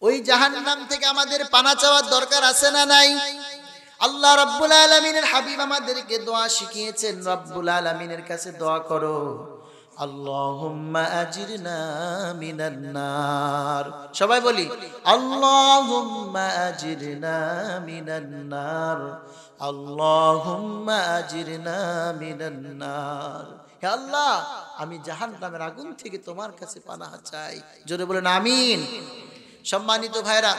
ওই জাহান্নাম থেকে আমাদের পানা চাওয়ার দরকার আছে না নাই? আল্লাহ রাব্বুল আলামিনের হাবিব আমাদেরকে দোয়া শিখিয়েছেন, রাব্বুল আলামিনের কাছে দোয়া করো, আল্লাহুম্মা আজিরনা মিনান নার। সবাই বলি, আল্লাহুম্মা আজিরনা মিনান নার, আল্লাহুম্মা আজিরনা মিনান নার। হে আল্লাহ, আমি জাহান্নামের আগুন থেকে তোমার কাছে পানাহ চাই। জোরে বলেন আমিন। সম্মানিত ভাইরা,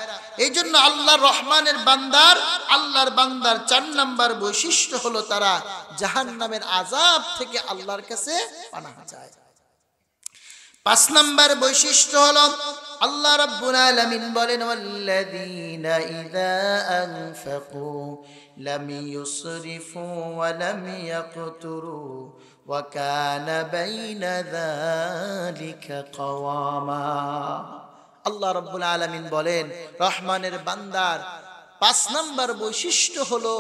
এই জন্য আল্লাহর রহমানের আল্লাহর বান্দার 4 নাম্বার বৈশিষ্ট্য হলো তারা জাহান্নামের আযাব থেকে আল্লাহর কাছে পানাহ চায়। 5 নাম্বার বৈশিষ্ট্য হলো আল্লাহ রাব্বুল আলামিন বলেন, ওয়াল্লাযীনা ইযা আনফাকু লাম ইউসরিফু ওয়া লাম ইয়াকতুরু ওয়া কানা বাইনা যালিকা কাওয়ামা। আল্লাহ রাব্বুল আলামিন বলেন, রহমানের বান্দার 5 নাম্বার বৈশিষ্ট্য হলো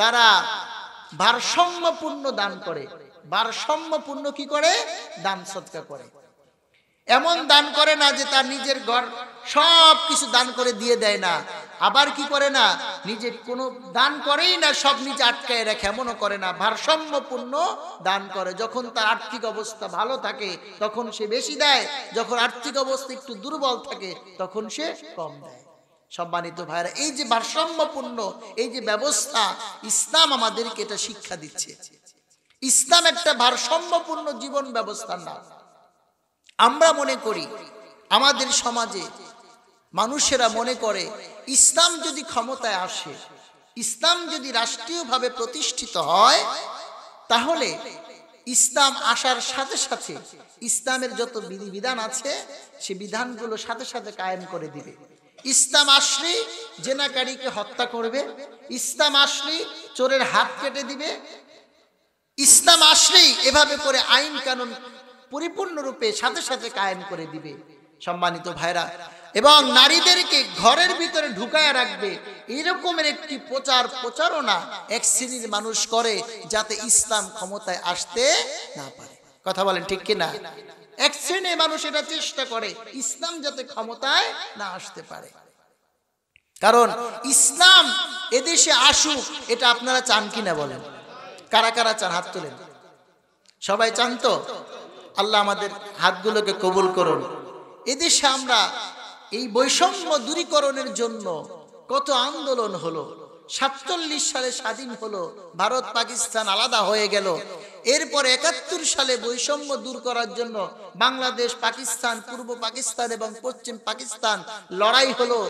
তারা ভারসাম্যপূর্ণ দান করে। ভারসাম্যপূর্ণ কি করে? দান সদকা করে। এমন দান করে না যে তার নিজের ঘর সব কিছু দান করে দিয়ে দেয় না, আবার কি করে না, নিজে কোনো দান করেই না, সব নিজে আটকায় রাখে, এমনও করে না। ভারসাম্যপূর্ণ দান করে। যখন তার আর্থিক অবস্থা ভালো থাকে তখন সে বেশি দেয়, যখন আর্থিক অবস্থা একটু দুর্বল থাকে তখন সে কম দেয়। সম্মানিত ভাইরা, এই যে ভারসাম্যপূর্ণ এই যে ব্যবস্থা, ইসলাম আমাদেরকে এটা শিক্ষা দিচ্ছে। ইসলাম একটা ভারসাম্যপূর্ণ জীবন ব্যবস্থার নাম। আমরা মনে করি, আমাদের সমাজে মানুষেরা মনে করে, ইসলাম যদি ক্ষমতায় আসে, ইসলাম যদি রাষ্ট্রীয়ভাবে প্রতিষ্ঠিত হয়, তাহলে ইসলাম আসার সাথে সাথে ইসলামের যত বিধিবিধান আছে সে বিধানগুলো সাথে সাথে কায়েম করে দিবে। ইসলাম আসলে জেনাকারীকে হত্যা করবে, ইসলাম আসলে চোরের হাত কেটে দিবে, ইসলাম আসলেই এভাবে করে আইন কানুন পরিপূর্ণরূপে সাথে সাথে কায়েম করে দিবে। সম্মানিত ভাইরা, এবং নারীদেরকে ঘরের ভিতরে ঢুকায় রাখবে, এরকমের একটি প্রচারণা এক শ্রেণীর মানুষ করে যাতে ইসলাম ক্ষমতায় আসতে না পারে। কথা বলেন ঠিক কিনা? এক শ্রেণীর মানুষ এটা চেষ্টা করে ইসলাম যাতে ক্ষমতায় না আসতে পারে। কারণ ইসলাম এদেশে আসুক, এটা আপনারা চান কিনা বলেন? কারা কারা চান? হাত তোলেন। সবাই চান তো? আল্লাহ আমাদের হাতগুলোকে কবুল করুন। এদেশে আমরা এই বৈষম্য দূরীকরণের জন্য কত আন্দোলন হলো। 47 সালে স্বাধীন হলো, ভারত পাকিস্তান আলাদা হয়ে গেল। এরপর 71 সালে বৈষম্য দূর করার জন্য বাংলাদেশ, পাকিস্তান, পূর্ব পাকিস্তান এবং পশ্চিম পাকিস্তান লড়াই হলো,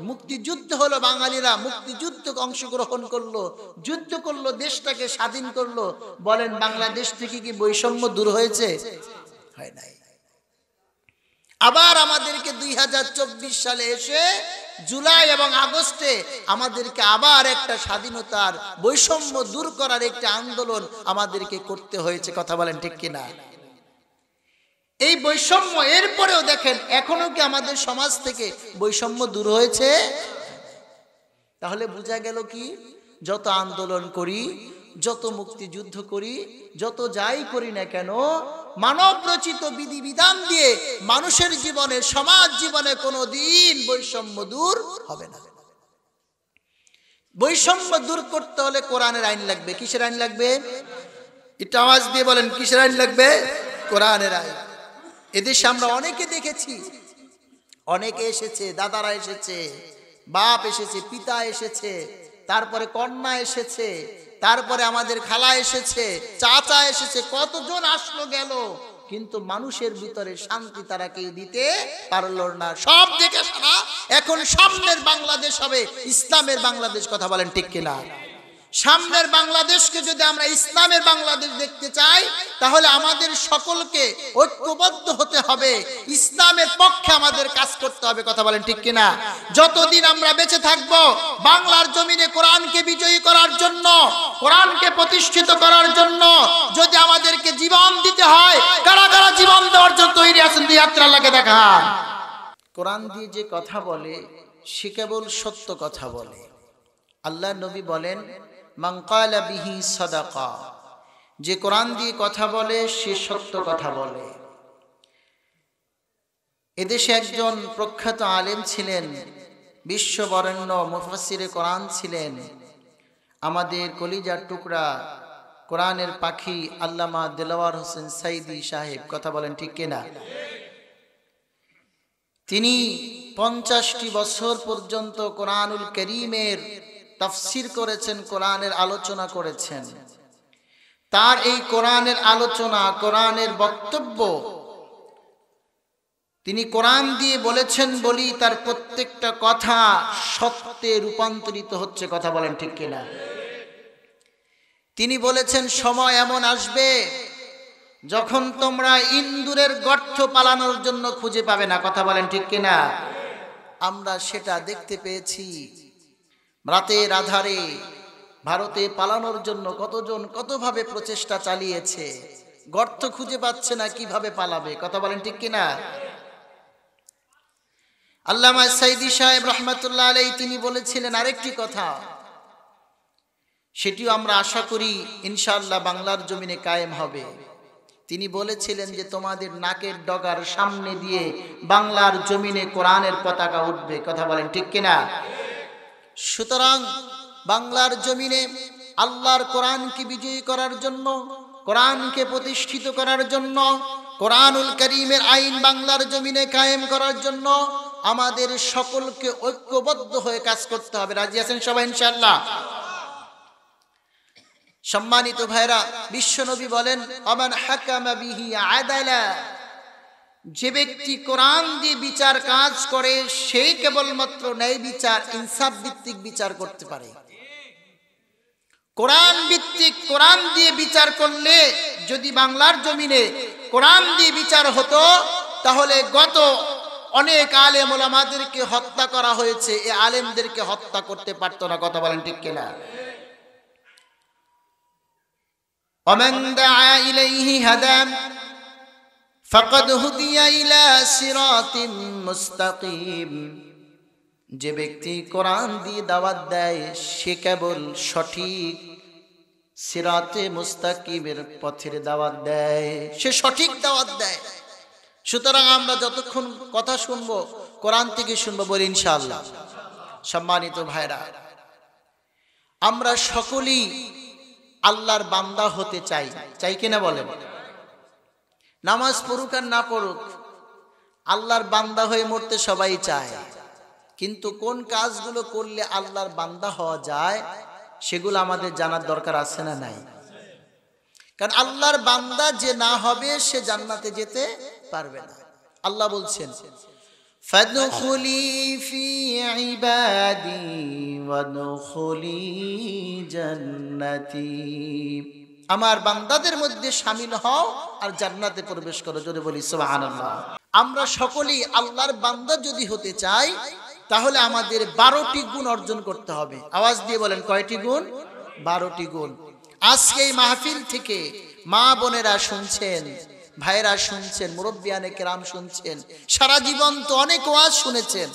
মুক্তিযুদ্ধ হলো। বাঙালিরা মুক্তিযুদ্ধে অংশগ্রহণ করলো, যুদ্ধ করলো, দেশটাকে স্বাধীন করলো। বলেন, বাংলাদেশ থেকে কি বৈষম্য দূর হয়েছে? হয় নাই। আবার আমাদেরকে 2024 সালে এসে জুলাই এবং আগস্টে আমাদেরকে আবার একটা স্বাধীনতার বৈষম্য দূর করার একটা আন্দোলন আমাদেরকে করতে হয়েছে। কথা বলেন ঠিক কিনা? এই বৈষম্য এরপরেও দেখেন এখনো কি আমাদের সমাজ থেকে বৈষম্য দূর হয়েছে? তাহলে বোঝা গেল কি, যত আন্দোলন করি, যত মুক্তিযুদ্ধ করি, যত যাই করি না কেন, মানব রচিত বিধিবিধান দিয়ে মানুষের জীবনে, সমাজ জীবনে কোনোদিন বৈষম্য দূর হবে না। বৈষম্য দূর করতে হলে কোরআনের আইন লাগবে। কিসের আইন লাগবে? একটু আওয়াজ দিয়ে বলেন, কিসের আইন লাগবে? কোরআনের আইন। এদেশে আমরা অনেকে দেখেছি, অনেকে এসেছে, দাদারা এসেছে, বাপ এসেছে, পিতা এসেছে, তারপরে কন্যা এসেছে, তারপরে আমাদের খালা এসেছে, চাচা এসেছে, কতজন আসলো গেল, কিন্তু মানুষের ভিতরে শান্তি তারা কেউ দিতে পারল না। সব দেখে সারা এখন সামনের বাংলাদেশ হবে ইসলামের বাংলাদেশ। কথা বলেন ঠিক কিনা? সামনের বাংলাদেশকে যদি আমরা ইসলামের বাংলাদেশ দেখতে চাই, তাহলে আমাদের সকলকে ঐক্যবদ্ধ হতে হবে, ইসলামের পক্ষে আমাদের কাজ করতে হবে। কথা বলেন ঠিক কিনা? যতদিন আমরা বেঁচে থাকব, বাংলার জমিনে কোরআনকে বিজয়ী করার জন্য, কোরআনকে প্রতিষ্ঠিত করার জন্য যদি আমাদেরকে জীবন দিতে হয়, কারা কারা জীবন দেওয়ার জন্য তৈরি আছেন? দুই হাত আল্লাহকে দেখান। কোরআন দিয়ে যে কথা বলে সে কেবল সত্য কথা বলে। আল্লাহ নবী বলেন, মান ক্বালা বিহি সাদাকা, যে কোরআন দিয়ে কথা বলে সে সত্য কথা বলে। এদেশে একজন প্রখ্যাত আলেম ছিলেন, বিশ্ববরেণ্য মুফাসসিরে কোরআন ছিলেন, আমাদের কলিজার টুকরা কোরআনের পাখি আল্লামা দেলাওয়ার হোসেন সাইদি সাহেব। কথা বলেন ঠিক কিনা? তিনি 50টি বছর পর্যন্ত কোরআনুল কারীমের তাফসীর করেছেন, কোরআনের আলোচনা করেছেন। তার এই কোরআনের আলোচনা, কোরআনের বক্তব্য তিনি কোরআন দিয়ে বলেছেন বলি তার প্রত্যেকটা কথা সত্যে রূপান্তরিত হচ্ছে। কথা বলেন ঠিক কিনা? তিনি বলেছেন, সময় এমন আসবে যখন তোমরা ইন্দুরের গর্ত পালানোর জন্য খুঁজে পাবে না। কথা বলেন ঠিক কিনা? আমরা সেটা দেখতে পেয়েছি। রাতের আধারে ভারতে পালানোর জন্য কতজন কতভাবে প্রচেষ্টা চালিয়েছে, গর্ত খুঁজে পাচ্ছে না, কিভাবে পালাবে। কথা বলেন ঠিক কিনা? আল্লামা সাইদি সাহেব রহমাতুল্লাহ আলাইহি তিনি বলেছিলেন আরেকটি কথা, সেটিও আমরা আশা করি ইনশাআল্লাহ বাংলার জমিনে কায়েম হবে। তিনি বলেছিলেন যে তোমাদের নাকের ডগার সামনে দিয়ে বাংলার জমিনে কোরআনের পতাকা উঠবে। কথা বলেন ঠিক কিনা? সুতরাং বাংলার জমিনে আল্লাহর কোরআনকে বিজয়ী করার জন্য, কোরআনকে প্রতিষ্ঠিত করার জন্য, কোরআনুল কারীমের আইন বাংলার জমিনে কায়েম করার জন্য আমাদের সকলকে ঐক্যবদ্ধ হয়ে কাজ করতে হবে। রাজি আছেন সবাই ইনশাআল্লাহ? সম্মানিত ভাইরা, বিশ্বনবী বলেন, আমান হাকামা বিহি আদালা, যে ব্যক্তি কোরআন দিয়ে বিচার কাজ করে সেই কেবলমাত্র ন্যায় বিচার, ইনসাফ ভিত্তিক বিচার করতে পারে। কোরআন ভিত্তিক, কোরআন দিয়ে বিচার করলে, যদি বাংলার জমিনে কোরআন দিয়ে বিচার হতো তাহলে গত অনেক আলেম ওলামাদেরকে হত্যা করা হয়েছে, এই আলেমদেরকে হত্যা করতে পারতো না। কথা বলেন ঠিক কিনা? ومن دعا إليه هدى فقد هدي إلى صراط مستقيم, যে ব্যক্তি কোরআন দিয়ে দাওয়াত দেয় সে কেবল সঠিক সিরাতে মুস্তাকিমের পথের দাওয়াত দেয়, সে সঠিক দাওয়াত দেয়। সুতরাং আমরা যতক্ষণ কথা শুনবো কোরআন থেকে শুনবো, বলি ইনশাআল্লাহ। সম্মানিত ভাইরা, আমরা সকলেই আল্লাহর বান্দা হতে চাই, চাই কিনা বলেন? নামাজ পড়ুক আর না পড়ুক, আল্লাহর বান্দা হয়ে মরতে সবাই চায়। কিন্তু কোন কাজগুলো করলে আল্লাহর বান্দা হওয়া যায় সেগুলো আমাদের জানার দরকার আছে না নাই? কারণ আল্লাহর বান্দা যে না হবে সে জান্নাতে যেতে পারবে না। আল্লাহ বলছেন, ফাদখুলি ফি ইবাদি ওয়াদখুলি জান্নাতি, আমার বান্দাদের মধ্যে শামিল হও আর জান্নাতে প্রবেশ করো। যদি বলি সুবহানাল্লাহ। আমরা সকলেই আল্লাহর বান্দা যদি হতে চাই তাহলে আমাদের 12টি গুণ অর্জন করতে হবে। আওয়াজ দিয়ে বলেন, কয়টি গুণ? 12টি গুণ। আজকে এই মাহফিল থেকে মা বোনেরা শুনছেন, ভাইরা শুনছেন, মুরব্বিয়ানে কেরাম শুনছেন, সারা জীবন তো অনেক ওয়াজ শুনেছেন।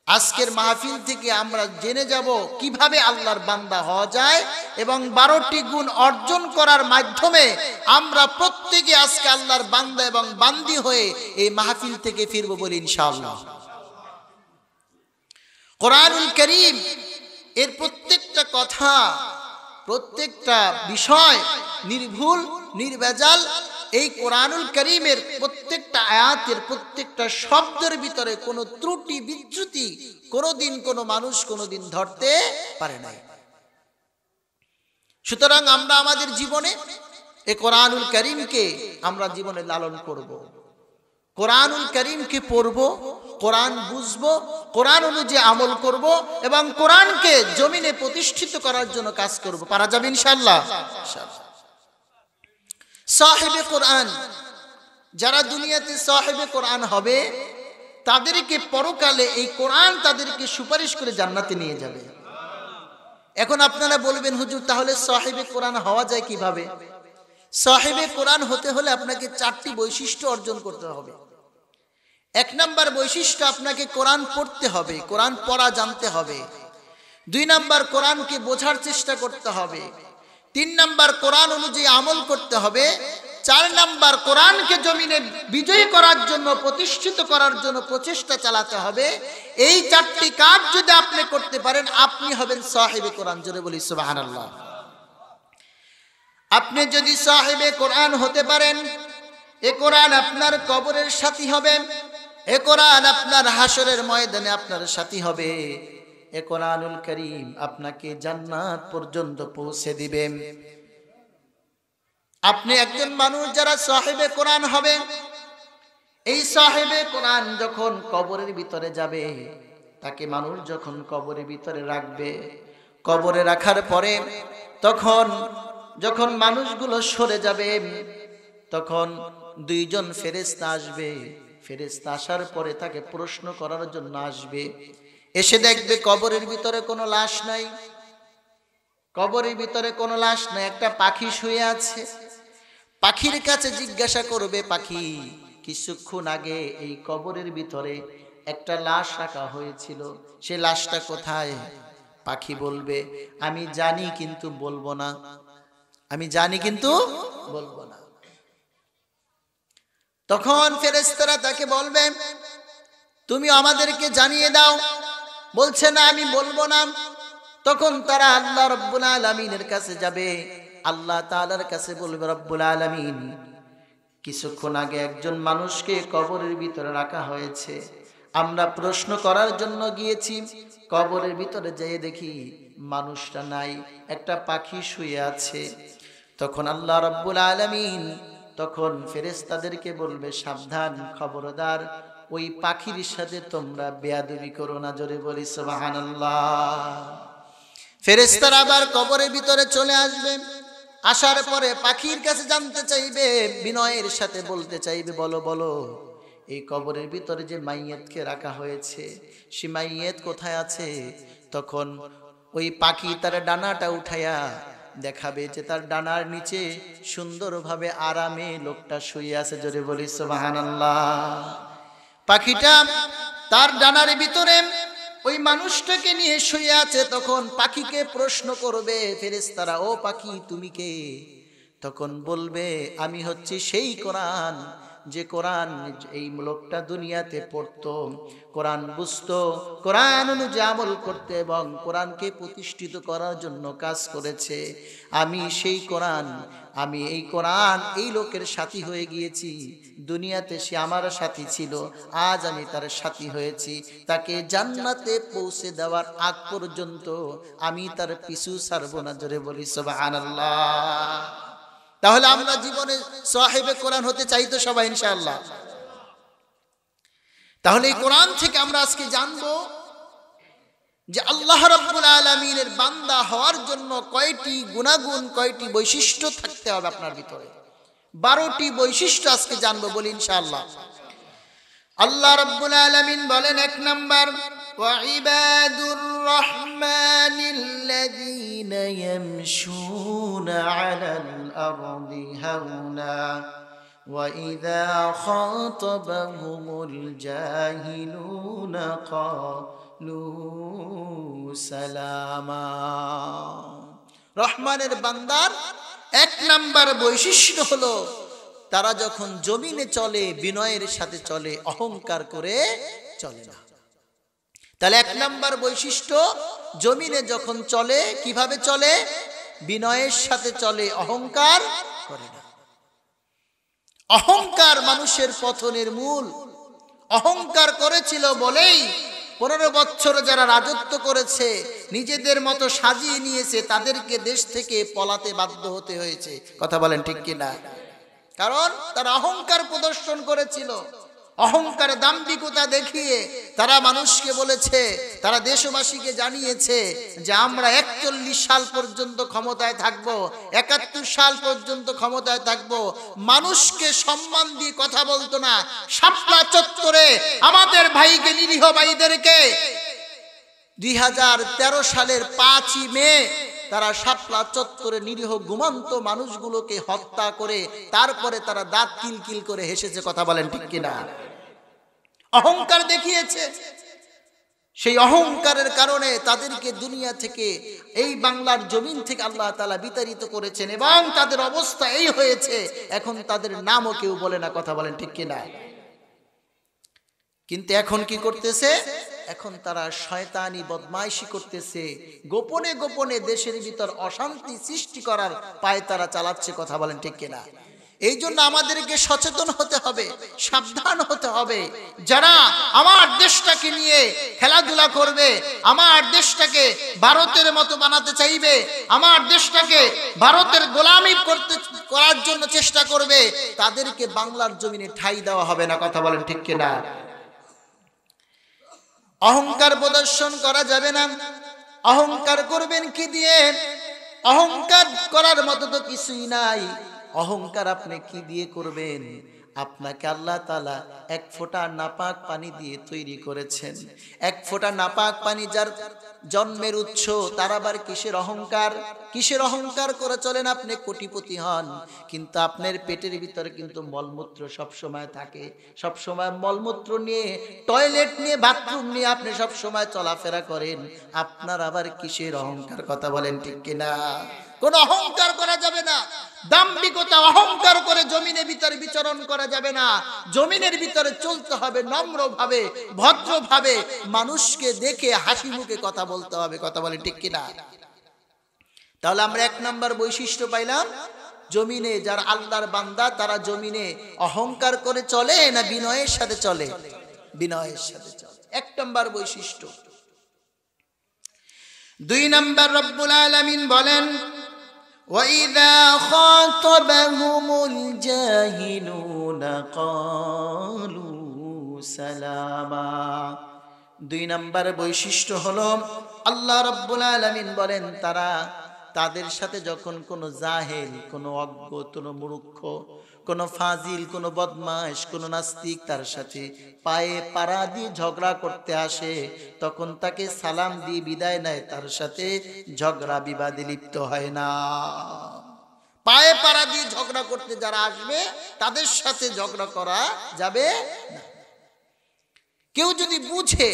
আজকের মাহফিল থেকে আমরা জেনে যাব কিভাবে আল্লাহর বান্দা হওয়া যায় এবং 12টি গুণ অর্জন করার মাধ্যমে আমরা প্রত্যেকে আজকে আল্লাহর বান্দা এবং বান্দি হয়ে এই মাহফিল থেকে ফিরবো, বলি ইনশাআল্লাহ। কোরআনুল কারীম এর প্রত্যেকটা কথা, প্রত্যেকটা বিষয় নির্ভুল নির্ভেজাল। এই কোরআনুল কারীমের প্রত্যেকটা আয়াতের প্রত্যেকটা শব্দের ভিতরে কোনো ত্রুটি বিচ্যুতি কোনোদিন কোনো মানুষ কোনোদিন ধরতে পারে নাই। সুতরাং আমরা আমাদের জীবনে এই কোরআনুল কারীমকে আমরা জীবনে লালন করব, কোরআনুল কারীমকে পড়ব, কোরআন বুঝবো, কোরআন অনুযায়ী আমল করব এবং কোরআনকে জমিনে প্রতিষ্ঠিত করার জন্য কাজ করব। পারা যাবে ইনশাআল্লাহ। সাহেবে কোরআন, যারা দুনিয়াতে সাহেবে কোরআন হবে তাদেরকে পরকালে এই কোরআন তাদেরকে সুপারিশ করে জান্নাতে নিয়ে যাবে। এখন আপনারা বলবেন, হুজুর তাহলে সাহেবে কোরআন হওয়া যায় কিভাবে? সাহেবে কোরআন হতে হলে আপনাকে 4টি বৈশিষ্ট্য অর্জন করতে হবে। 1 নাম্বার বৈশিষ্ট্য, আপনাকে কোরআন পড়তে হবে, কোরআন পড়া জানতে হবে। 2 নাম্বার, কোরআনকে বোঝার চেষ্টা করতে হবে। 3 নাম্বার, কোরআন অনুযায়ী আমল করতে হবে। 4 নাম্বার কোরআনকে জমিনে বিজয়ী করার জন্য, প্রতিষ্ঠিত করার জন্য প্রচেষ্টা চালাতে হবে। এই 4টি কাজ যদি আপনি করতে পারেন, আপনি হবেন সাহিবে কোরআন। জোরে বলি সুবহানাল্লাহ। আপনি যদি সাহিবে কোরআন হতে পারেন, এ কোরআন আপনার কবরের সাথী হবে, এ কোরআন আপনার হাসরের ময়দানে আপনার সাথী হবে, এ কোরআনুল কারীম আপনাকে জান্নাত পর্যন্ত পৌঁছে দিবে। আপনি একজন মানুষ যারা সাহিবে কোরআন হবে, এই সাহিবে কোরআন যখন কবরের ভিতরে যাবে, তাকে মানুষ যখন কবরের ভিতরে রাখবে, কবরে রাখার পরে তখন যখন মানুষগুলো সরে যাবে, তখন 2 জন ফেরেশতা আসবে। ফেরেশতা আসার পরে তাকে প্রশ্ন করার জন্য আসবে। এসে দেখবে কবরের ভিতরে কোনো লাশ নাই, কবরের ভিতরে কোনো লাশ নাই, একটা পাখি শুয়ে আছে। পাখির কাছে জিজ্ঞাসা করবে, পাখি কিছুক্ষণ আগে এই কবরের ভিতরে একটা লাশ রাখা হয়েছিল, সে লাশটা কোথায়? পাখি বলবে, আমি জানি কিন্তু বলবো না, আমি জানি কিন্তু বলবো না। তখন ফেরেশতারা তাকে বলবে, তুমি আমাদেরকে জানিয়ে দাও। বলছে না, আমি বলবো না। তখন তারা আল্লাহ রাব্বুল আলামিনের কাছে যাবে, আল্লাহ তাআলার কাছে বলবে, রব্বুল আলামিন, কিছুক্ষণ আগে একজন মানুষকে কবরের ভিতরে রাখা হয়েছে, আমরা প্রশ্ন করার জন্য গিয়েছি, কবরের ভিতরে যেয়ে দেখি মানুষটা নাই, একটা পাখি শুয়ে আছে। তখন আল্লাহ রাব্বুল আলামিন তখন ফেরেশতাদেরকে বলবে, সাবধান, খবরদার, ওই পাখির সাথে তোমরা বেয়াদবি করো না। জোরে বলি সুবহানাল্লাহ। ফেরেশতারা আবার কবরের ভিতরে চলে আসবে। আসার পরে পাখির কাছে জানতে চাইবে, বিনয়ের সাথে বলতে চাইবে, বলো বলো, এই কবরের ভিতরে যে মাইয়াতকে রাখা হয়েছে, সে মাইয়াত কোথায় আছে? তখন ওই পাখি তার ডানাটা উঠাইয়া দেখাবে যে তার ডানার নিচে সুন্দরভাবে আরামে লোকটা শুয়ে আছে। জোরে বলি সুবহানাল্লাহ। পাখিটা তার ডানার ভিতরে ওই মানুষটাকে নিয়ে শুয়ে আছে। তখন পাখিকে প্রশ্ন করবে ফেরেশতারা, ও পাখি তুমি কে? তখন বলবে, আমি হচ্ছি সেই কোরআন, যে কোরআন এই লোকটা দুনিয়াতে পড়তো, কোরআন বুঝতো, কোরআন অনুযায়ী আমল করতে এবং কোরআনকে প্রতিষ্ঠিত করার জন্য কাজ করেছে। আমি সেই কোরআন, আমি এই কোরআন এই লোকের সাথী হয়ে গিয়েছি। দুনিয়াতে সে আমার সাথী ছিল, আজ আমি তার সাথী হয়েছি। তাকে জান্নাতে পৌঁছে দেওয়ার আগ পর্যন্ত আমি তার পিছু ছাড়ব না। জোরে বলি সুবহানাল্লাহ। তাহলে আমরা জীবনে সাহিবে কোরআন হতে চাই তো সবাই ইনশাআল্লাহ। তাহলে এই কোরআন থেকে আমরা আজকে জানবো যে আল্লাহ রাব্বুল আলামিনের বান্দা হওয়ার জন্য কয়টি গুণাগুণ, কয়টি বৈশিষ্ট্য থাকতে হবে আপনার ভিতরে। 12টি বৈশিষ্ট্য আজকে জানবো, বলি ইনশাআল্লাহ। আল্লাহ রাব্বুল আলামিন বলেন, 1 নাম্বার, ওয়াইবাদুর রহমানিল্লাযীনা ইয়ামশুনা আলাল আরদি হাওনা ওয়া ইযা খাতাবাহুমুল জাহিলুনা ক্বালু সালামা। রহমানের বান্দার 1 নাম্বার বৈশিষ্ট্য হলো তারা যখন জমিনে চলে বিনয়ের সাথে চলে, অহংকার করে চলে না। তাহলে 1 নাম্বার বৈশিষ্ট্য, জমিনে যখন চলে কিভাবে চলে? বিনয়ের সাথে চলে, অহংকার করে না। অহংকার মানুষের পতনের মূল। অহংকার করেছিল বলেই 15 বছর যারা রাজত্ব করেছে, নিজেদের মতো সাজিয়ে নিয়েছে, তাদেরকে দেশ থেকে পলাতে বাধ্য হতে হয়েছে। কথা বলেন ঠিক কিনা? কারণ তারা অহংকার প্রদর্শন করেছিল। অহংকার, দাম্ভিকতা দেখিয়ে তারা মানুষকে বলেছে, তারা দেশবাসীকে জানিয়েছে যে আমরা 41 সাল পর্যন্ত ক্ষমতায় থাকব, 71 সাল পর্যন্ত ক্ষমতায় থাকব। মানুষকে সম্মান দিয়ে কথা বলতো না। শাপলা চত্বরে আমাদের ভাইকে, নিরীহ ভাইদেরকে 2013 সালের 5ই মে তারা শাপলা চত্বরে নিরীহ ঘুমন্ত মানুষগুলোকে হত্যা করে তারপরে তারা দাঁত কিলকিল করে হেসেছে। কথা বলেন ঠিক কিনা? অহংকার দেখিয়েছে। সেই অহংকারের কারণে তাদেরকে দুনিয়া থেকে, এই বাংলার জমিন থেকে আল্লাহ তাআলা বিতাড়িত করেছেন এবং তাদের অবস্থা এই হয়েছে এখন তাদের নামও কেউ বলে না। কথা বলেন ঠিক কিনা? কিন্তু এখন কি করতেছে? এখন তারা শয়তানি বদমাইশি করতেছে, গোপনে গোপনে দেশের ভিতর অশান্তি সৃষ্টি করার পায় তারা চালাচ্ছে। কথা বলেন ঠিক কিনা? এই জন্য আমাদেরকে সচেতন হতে হবে, সাবধান হতে হবে। যারা আমার দেশটাকে নিয়ে খেলাধুলা করবে, আমার দেশটাকে ভারতের মতো বানাতে চাইবে, আমার দেশটাকে ভারতের গোলামি করার জন্য চেষ্টা করবে, তাদেরকে বাংলার জমিনে ঠাঁই দেওয়া হবে না। কথা বলেন ঠিক কিনা? অহংকার প্রদর্শন করা যাবে না। অহংকার করবেন কি দিয়ে? অহংকার করার মতো তো কিছুই নাই। অহংকার আপনি কি দিয়ে করবেন? আপনাকে আল্লাহ তাআলা এক ফোঁটা নাপাক পানি দিয়ে তৈরি করেছেন। এক ফোঁটা নাপাক পানি যার জন্মের উৎস, তার আবার কিসের অহংকার? কিসের অহংকার করে চলেন? আপনি কোটিপতি হন, কিন্তু আপনার পেটের ভিতরে কিন্তু মলমূত্র সব সময় থাকে। সব সময় মলমূত্র নিয়ে, টয়লেট নিয়ে, বাথরুম নিয়ে আপনি সব সময় চলাফেরা করেন। আপনার আবার কিসের অহংকার? কথা বলেন ঠিক কিনা? কোন অহংকার করা যাবে না। দাম্ভিকতা, অহংকার করে জমিনের ভিতরে বিচরণ করা যাবে না। জমিনের ভিতরে চলতে হবে নম্রভাবে, ভদ্রভাবে, মানুষকে দেখে হাসি মুখে কথা বলতে হবে। কথা বলে ঠিক কিনা? তাহলে আমরা এক নাম্বার বৈশিষ্ট্য পাইলাম, জমিনে যারা আল্লাহর বান্দা তারা জমিনে অহংকার করে চলে না বিনয়ের সাথে চলে? বিনয়ের সাথে চলে। এক নাম্বার বৈশিষ্ট্য। দুই নাম্বার, রব্বুল আলামিন বলেন وَإِذَا خَاطَبَهُمُ الْجَاهِلُونَ قَالُوا سَلَامًا। দুই নাম্বার বৈশিষ্ট্য হলো, আল্লাহ রাব্বুল আলামিন বলেন তাদের সাথে যখন কোনো জাহেল, কোনো অজ্ঞ, কোনো মূর্খ, কোনো ফাজিল, কোনো বদমাশ, কোনো নাস্তিক তার সাথে পায়ে পাড়া দিয়ে ঝগড়া করতে আসে, তখন তাকে সালাম দিয়ে বিদায় নেয়, তার সাথে ঝগড়া বিবাদে লিপ্ত হয় না। পায়ে পাড়া দিয়ে ঝগড়া করতে যারা আসবে তাদের সাথে ঝগড়া করা যাবে না। কেউ যদি বুঝে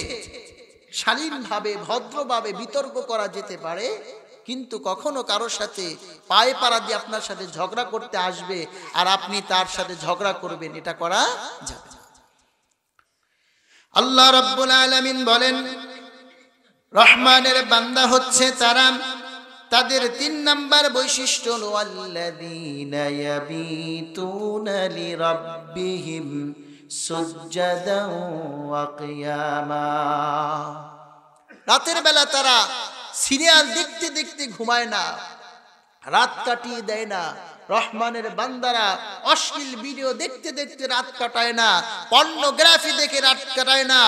শালীনভাবে, ভদ্রভাবে বিতর্ক করা যেতে পারে, কিন্তু কখনো কারোর সাথে পায়ে পাড়া দিয়ে আপনার সাথে ঝগড়া করতে আসবে আর আপনি তার সাথে ঝগড়া করবেন, এটা করা যাবে না। আল্লাহ রাব্বুল আলামিন বলেন, রহমানের বান্দা হচ্ছে তারা, তাদের তিন নাম্বার বৈশিষ্ট্য হলো আল্লাযীনা ইয়াবিতুনা লিরাব্বিহিম সুজদান ওয়া কিয়ামা। রাতের বেলা তারা সিরিয়াল দেখতে দেখতে ঘুমায় না, রাত কাটিয়ে দেয় না। রহমানের বান্দারা অশ্লীল ভিডিও দেখতে দেখতে রাত কাটায় না, পর্নোগ্রাফি দেখে রাত কাটায় না।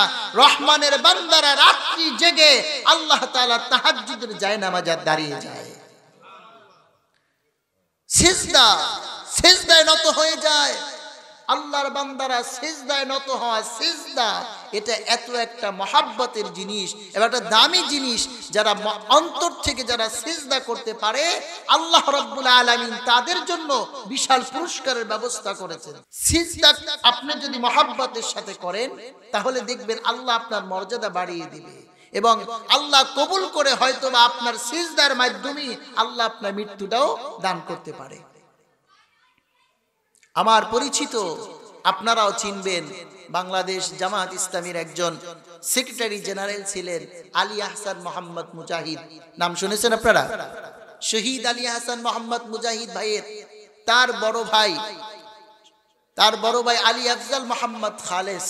রহমানের বান্দারা রাত্রি জেগে আল্লাহ তাআলা তাহাজ্জুদের জায়নামাজে দাঁড়িয়ে যায়, সিজদায় নত হয়ে যায়। আল্লাহর বান্দারা সিজদায় নত হওয়া, সিজদা এটা এত একটা মহাব্বতের জিনিস এবং একটা দামি জিনিস। যারা অন্তর থেকে যারা সিজদা করতে পারে, আল্লাহ রাব্বুল আলামিন তাদের জন্য বিশাল পুরস্কারের ব্যবস্থা করেছেন। সিজদা আপনি যদি মহাব্বতের সাথে করেন তাহলে দেখবেন আল্লাহ আপনার মর্যাদা বাড়িয়ে দিবে এবং আল্লাহ কবুল করে হয়তোবা আপনার সিজদার মাধ্যমে আল্লাহ আপনার মৃত্যুটাও দান করতে পারে। আমার পরিচিত, আপনারাও চিনবেন, বাংলাদেশ জামাত ইসলামীর একজন সেক্রেটারি জেনারেল ছিলেন আলী আহসান মোহাম্মদ মুজাহিদ। নাম শুনেছেন আপনারা? শহীদ আলী আহসান মোহাম্মদ মুজাহিদ ভাইয়ের তার বড় ভাই আলী আফজাল মোহাম্মদ খালেস,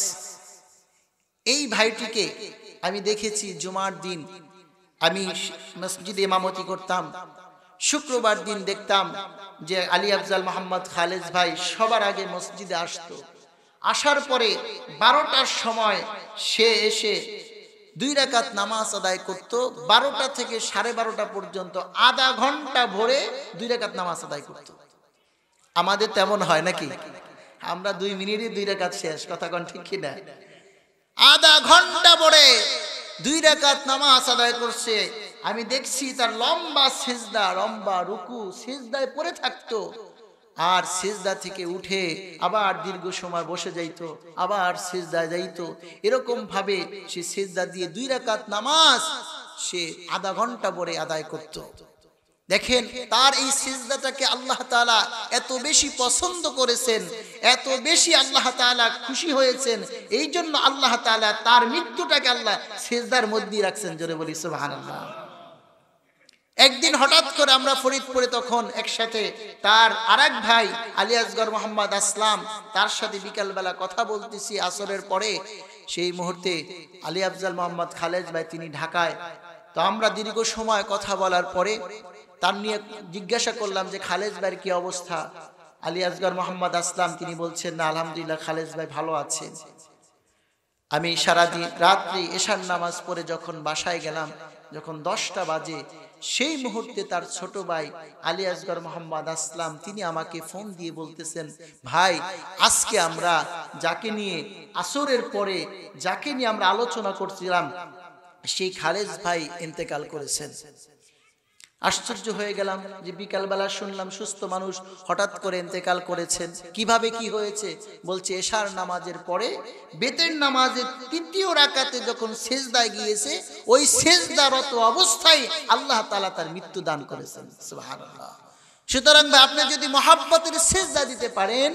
এই ভাইটিকে আমি দেখেছি জুমার দিন আমি মসজিদে ইমামতি করতাম, শুক্রবার দিন দেখতাম যে আলী আফজাল মোহাম্মদ খালেস ভাই সবার আগে মসজিদে আসতো। আসার পরে 12টার সময় সে এসে 2 রাকাত নামাজ আদায় করত। 12টা থেকে 12:30 পর্যন্ত আধা ঘন্টা ভরে 2 রাকাত নামাজ আদায় করত। আমাদের তেমন হয় নাকি? আমরা 2 মিনিটে 2 রাকাত শেষ। কথা কোন ঠিক কি না? আধা ঘন্টা ভরে 2 রাকাত নামাজ আদায় করছে। আমি দেখছি তার লম্বা সিজদা, লম্বা রুকু, সিজদায় পড়ে থাকতো। আর সিজদা থেকে উঠে আবার দীর্ঘ সময় বসে যাইতো, আবার সিজদায় যাইতো। এরকম ভাবে সে সিজদা দিয়ে 2 রাকাত নামাজ সে আধা ঘন্টা পরে আদায় করত। দেখেন তার এই সিজদাটাকে আল্লাহ তাআলা এত বেশি পছন্দ করেছেন, এত বেশি আল্লাহ তাআলা খুশি হয়েছেন, এই জন্য আল্লাহ তাআলা তার মৃত্যুটাকে আল্লাহ সিজদার মধ্যেই রাখছেন। জোরে বলি সুবহানাল্লাহ। একদিন হঠাৎ করে আমরা ফরিদপুরে তখন একসাথে তার আরেক ভাই আলী আসগর মোহাম্মদ আসলাম, তার সাথে বিকালবেলা কথা বলতেছি আসরের পরে। সেই মুহূর্তে আলী আফজাল মোহাম্মদ খালেদ ভাই তিনি ঢাকায়। তো আমরা দীর্ঘ সময় কথা বলার পরে তার নিয়ে জিজ্ঞাসা করলাম যে খালেদ ভাইয়ের কি অবস্থা। আলী আসগর মোহাম্মদ আসলাম তিনি বলছেন, না আলহামদুলিল্লাহ খালেদ ভাই ভালো আছেন। আমি সারাদিন রাত্রি এশার নামাজ পড়ে যখন বাসায় গেলাম, যখন 10টা বাজে, সেই মুহূর্তে তার ছোট ভাই আলী আসগর মোহাম্মদ আসলাম তিনি আমাকে ফোন দিয়ে বলতেছেন, ভাই আজকে আমরা যাকে নিয়ে আসরের পরে যাকে নিয়ে আমরা আলোচনা করছিলাম সেই খালেদ ভাই ইন্তেকাল করেছেন। আশ্চর্য হয়ে গেলাম যে বিকালবেলা শুনলাম সুস্থ মানুষ হঠাৎ করে ইন্তেকাল করেছেন। কিভাবে কি হয়েছে? বলছে এশার নামাজের পরে বেতের নামাজের 3য় রাকাতে যখন সিজদায় গিয়েছে, ওই সিজদারত অবস্থায় আল্লাহ তাআলা তার মৃত্যু দান করেছেন। সুবহানাল্লাহ। সুতরাং আপনি যদি মহাব্বতের সিজদা দিতে পারেন,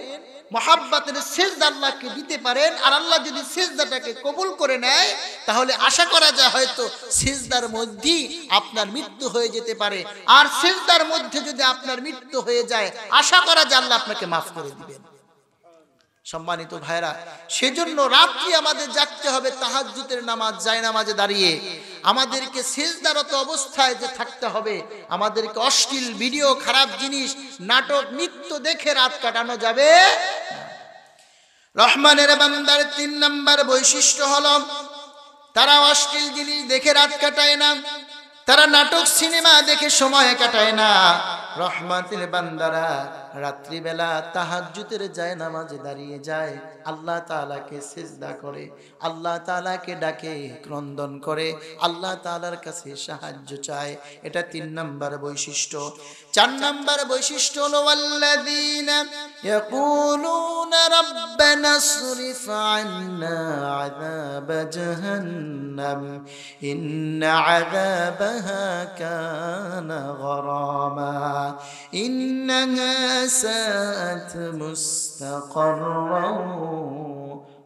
মহাব্বতের সিজদা আল্লাহকে দিতে পারেন, আর আল্লাহ যদি সিজদাটাকে কবুল করে নেয়, তাহলে আশা করা যায় হয়তো সিজদার মধ্যেই আপনার মৃত্যু হয়ে যেতে পারে। আর সিজদার মধ্যে যদি আপনার মৃত্যু হয়ে যায়, আশা করা যায় আল্লাহ আপনাকে মাফ করে দিবেন। সম্মানিত ভাইরা, সেজন্য রাত্রি আমাদের জাগতে হবে তাহাজ্জুদের নামাজ জায়নামাজে দাঁড়িয়ে। আমাদেরকে সিজদারত অবস্থায় যে থাকতে হবে, আমাদেরকে অশ্লীল ভিডিও, খারাপ জিনিস, নাটক, নৃত্য দেখে রাত কাটানো যাবে। রহমানের বান্দার 3 নাম্বার বৈশিষ্ট্য হলো তারা অশ্লীল জিনিস দেখে রাত কাটায় না, তারা নাটক সিনেমা দেখে সময় কাটায় না। রহমাতের বান্দারা রাত্রিবেলা তাহাজ্জুদের জায়নামাজে দাঁড়িয়ে যায়, আল্লাহ তাআলাকে সিজদা করে, আল্লাহ তাআলাকে ডাকে, ক্রন্দন করে, আল্লাহ তাআলার কাছে সাহায্য চায়। এটা 3 নাম্বার বৈশিষ্ট্য। 4 নাম্বার বৈশিষ্ট্য হলো ওয়াল্লাযীনা ইয়াকুলুনা রাব্বানা সরিফ আন্না আযাব জাহান্নাম ইন্না আযাবাহা কানা গরামা ইন্নাহা সাআত মুস্তাকাররাও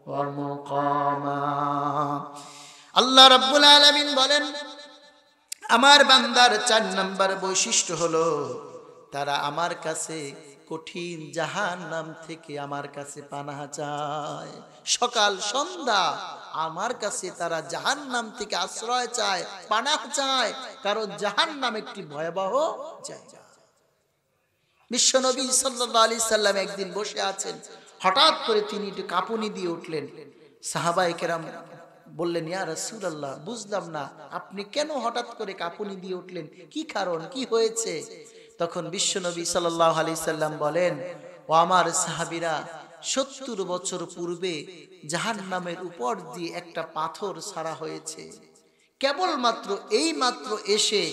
ওয়া মুকামা। আল্লাহ রাব্বুল আলামিন বলেন, আমার বান্দার 4 নাম্বার বৈশিষ্ট্য হলো তারা আমার কাছে কঠিন জাহান্নাম থেকে আমার কাছে পানাহ চায়। সকাল সন্ধ্যা আমার কাছে তারা জাহান্নাম থেকে আশ্রয় চায়, পানাহ চায়, কারণ জাহান্নাম একটি ভয়াবহ জায়গা। বিশ্বনবী সাল্লাল্লাহু আলাইহি সাল্লাম একদিন বসে আছেন, হঠাৎ করে তিনি একটু কাঁপুনি দিয়ে উঠলেন। সাহাবায়ে কেরাম বললেন, ইয়া রাসূলুল্লাহ, বুঝলাম না আপনি কেন হঠাৎ করে কাঁপুনি দিয়ে উঠলেন, কি কারণ, কি হয়েছে? তখন বিশ্বনবী সাল্লাল্লাহু আলাইহি সাল্লাম বলেন, ও আমার সাহাবীরা, 70 বছর পূর্বে জাহান্নামের উপর দিয়ে একটা পাথর ছাড়া হয়েছে, কেবলমাত্র এই মাত্র এসে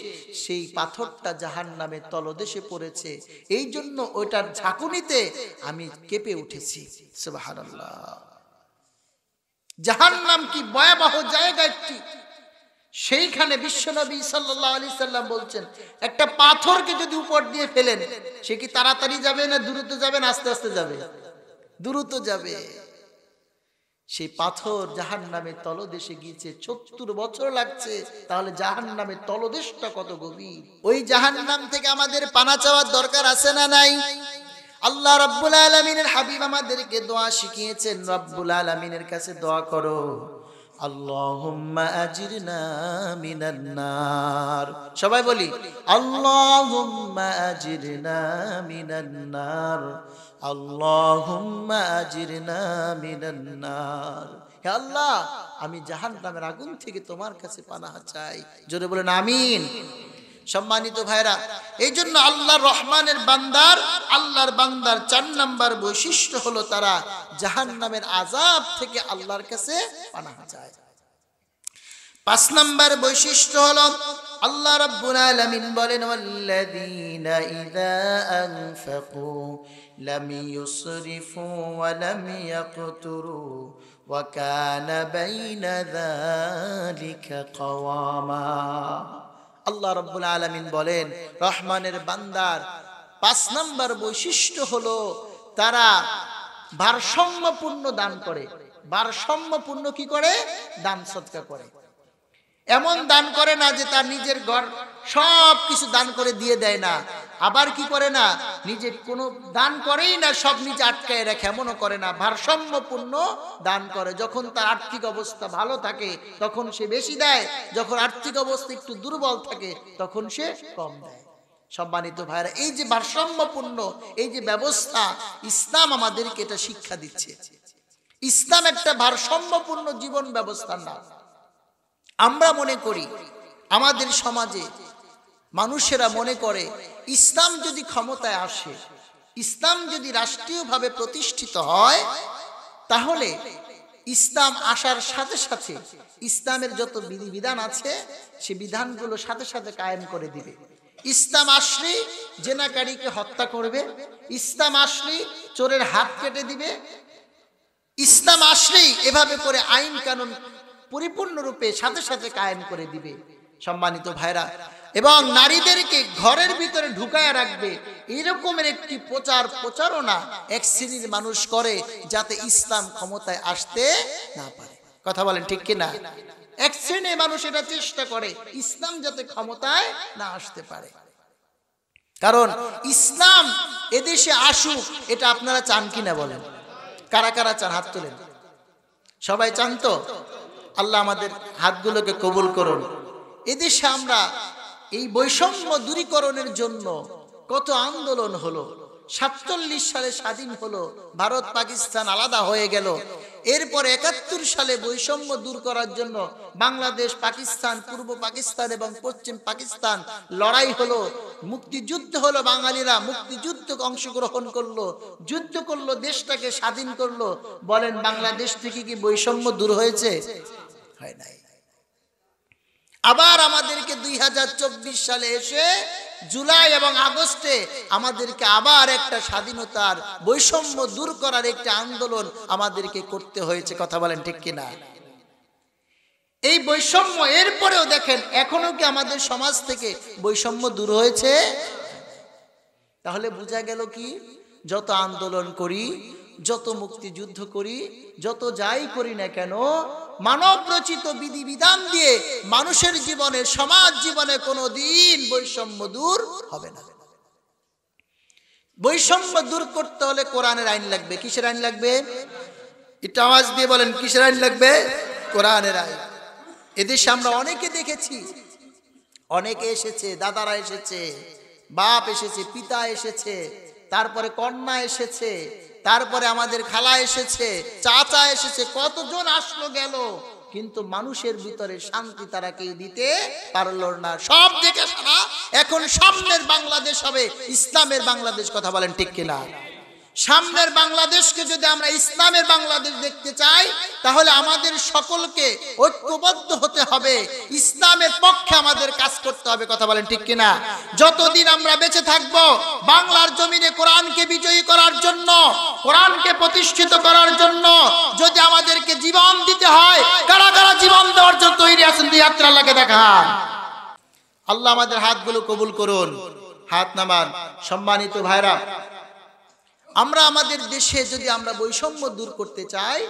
সেই পাথরটা জাহান্নামের তলদেশে পড়েছে, এই জন্য ওইটার ঝাঁকুনিতে আমি কেঁপে উঠেছি। সুবহানাল্লাহ। জাহান্নাম কি ভয়াবহ জায়গা একটি, সেইখানে বিশ্বনবী সাল্লাল্লাহু আলাইহি সাল্লাম বলছেন, একটা পাথরকে যদি উপর দিয়ে ফেলেন, সে কি তাড়াতাড়ি যাবে না দ্রুত যাবে না আস্তে আস্তে যাবে? দ্রুত যাবে। সেই পাথর জাহান্নামের তলদেশে গিয়েছে, 70 বছর লাগছে, তাহলে জাহান্নামের তলদেশটা কত গভীর। ওই জাহান্নাম থেকে আমাদের পানা চাওয়ার দরকার আছে না নাই? আল্লাহ রাব্বুল আলামিনের হাবিব আমাদেরকে দোয়া শিখিয়েছেন, রাব্বুল আলামিনের কাছে দোয়া করো, আল্লাহুম্মা আজিরনা মিনান নার। সবাই বলি, আল্লাহুম্মা আজিরনা মিনান নার, আল্লাহুম্মা আজিরনা মিনান নার। হে আল্লাহ, আমি জাহান্নামের আগুন থেকে তোমার কাছে পানাহ চাই। জোরে বলেন আমিন। সম্মানিত ভাইরা, এই জন্য আল্লাহর রহমানের বান্দার, আল্লাহর বান্দার 4 নাম্বার বৈশিষ্ট্য হলো তারা জাহান্নামের আযাব থেকে আল্লাহর কাছে পানাহ চায়। 5 নাম্বার বৈশিষ্ট্য হলো আল্লাহ রাব্বুল আলামিন বলেন ওয়াল্লাযীনা ইযা আনফাকু লাম ইউসরিফু ওয়া লাম ইয়াকতুরু ওয়া কানা বাইনা যালিকা কাওয়ামা। আল্লাহ রাব্বুল আলামিন বলেন রহমানের বান্দার 5 নম্বর বৈশিষ্ট্য হলো তারা ভারসাম্যপূর্ণ দান করে। ভারসাম্যপূর্ণ কি করে? দান সদকা করে। এমন দান করে না যে তার নিজের ঘর সব কিছু দান করে দিয়ে দেয় না, আবার কি করে না নিজের কোনো দান করেই না, সব নিজে আটকায় রাখে, এমনও করে না। ভারসাম্যপূর্ণ দান করে। যখন তার আর্থিক অবস্থা ভালো থাকে তখন সে বেশি দেয়, যখন আর্থিক অবস্থা একটু দুর্বল থাকে তখন সে কম দেয়। সম্মানিত ভাইরা, এই যে ভারসাম্যপূর্ণ এই যে ব্যবস্থা, ইসলাম আমাদেরকে এটা শিক্ষা দিচ্ছে। ইসলাম একটা ভারসাম্যপূর্ণ জীবন ব্যবস্থা না। আমরা মনে করি, আমাদের সমাজে মানুষেরা মনে করে ইসলাম যদি ক্ষমতায় আসে, ইসলাম যদি রাষ্ট্রীয়ভাবে প্রতিষ্ঠিত হয়, তাহলে ইসলাম আসার সাথে সাথে ইসলামের যত বিধিবিধান আছে সে বিধানগুলো সাথে সাথে কায়েম করে দিবে। ইসলাম আসলে জেনাকারীকে হত্যা করবে, ইসলাম আসলে চোরের হাত কেটে দিবে, ইসলাম আসলেই এভাবে করে আইন কানুন পরিপূর্ণরূপে সাথে সাথে কায়েম করে দিবে। সম্মানিত ভাইরা, এবং নারীদেরকে ঘরের ভিতরে ঢুকায় রাখবে, এরকমের একটি প্রচারণা এক শ্রেণীর মানুষ করে যাতে ইসলাম ক্ষমতায় আসতে না পারে। কথা বলেন ঠিক কিনা? এক শ্রেণীর মানুষ এটা চেষ্টা করে ইসলাম যাতে ক্ষমতায় না আসতে পারে। কারণ ইসলাম এদেশে আসুক, এটা আপনারা চান কিনা বলেন? কারা কারা চান? হাত তোলেন। সবাই চান তো? আল্লাহ আমাদের হাতগুলোকে কবুল করুন। এদেশে আমরা এই বৈষম্য দূরীকরণের জন্য কত আন্দোলন হলো। 47 সালে স্বাধীন হলো, ভারত পাকিস্তান আলাদা হয়ে গেল। এরপর 71 সালে বৈষম্য দূর করার জন্য বাংলাদেশ, পাকিস্তান, পূর্ব পাকিস্তান এবং পশ্চিম পাকিস্তান লড়াই হলো, মুক্তিযুদ্ধ হলো। বাঙালিরা মুক্তিযুদ্ধে অংশগ্রহণ করলো, যুদ্ধ করলো, দেশটাকে স্বাধীন করলো। বলেন বাংলাদেশ থেকে কি বৈষম্য দূর হয়েছে? হয় নাই। আবার আমাদেরকে 2024 সালে এসে জুলাই এবং আগস্টে আমাদেরকে আবার একটা স্বাধীনতার বৈষম্য দূর করার একটা আন্দোলন আমাদেরকে করতে হয়েছে। কথা বলেন ঠিক কিনা? এই বৈষম্য এরপরেও দেখেন এখনো কি আমাদের সমাজ থেকে বৈষম্য দূর হয়েছে? তাহলে বোঝা গেল কি, যত আন্দোলন করি, যত মুক্তিযুদ্ধ করি, যত যাই করি না কেন, মানব রচিত বিধিবিধান দিয়ে মানুষের জীবনে, সমাজ জীবনে কোনোদিন বৈষম্য দূর হবে না। বৈষম্য দূর করতে হলে কোরআনের আইন লাগবে। কিসের আইন লাগবে? একটু আওয়াজ দিয়ে বলেন, কিসের আইন লাগবে? কোরআনের আইন। এদেশে আমরা অনেকে দেখেছি, অনেকে এসেছে, দাদারা এসেছে, বাপ এসেছে, পিতা এসেছে, তারপরে কন্যা এসেছে, তারপরে আমাদের খালা এসেছে, চাচা এসেছে, কতজন আসলো গেল, কিন্তু মানুষের ভিতরে শান্তি তারা কেউ দিতে পারলো না। সব দেখে সারা এখন সামনের বাংলাদেশ হবে ইসলামের বাংলাদেশ। কথা বলেন ঠিক কিনা? সামনের বাংলাদেশকে যদি আমরা ইসলামের বাংলাদেশ দেখতে চাই, তাহলে আমাদের সকলকে ঐক্যবদ্ধ হতে হবে, ইসলামের পক্ষে আমাদের কাজ করতে হবে। কথা বলেন ঠিক কিনা? যতদিন আমরা বেঁচে থাকব, বাংলার জমিনে কোরআনকে বিজয়ী করার জন্য, কোরআনকে প্রতিষ্ঠিত করার জন্য যদি আমাদেরকে জীবন দিতে হয়, কারা কারা জীবন দেওয়ার জন্য তৈরি আছেন? দুই হাত আল্লাহকে দেখান। আল্লাহ আমাদের হাতগুলো কবুল করুন। হাত নামান। সম্মানিত ভাইরা, আমরা আমাদের দেশে যদি আমরা বৈষম্য দূর করতে চাই,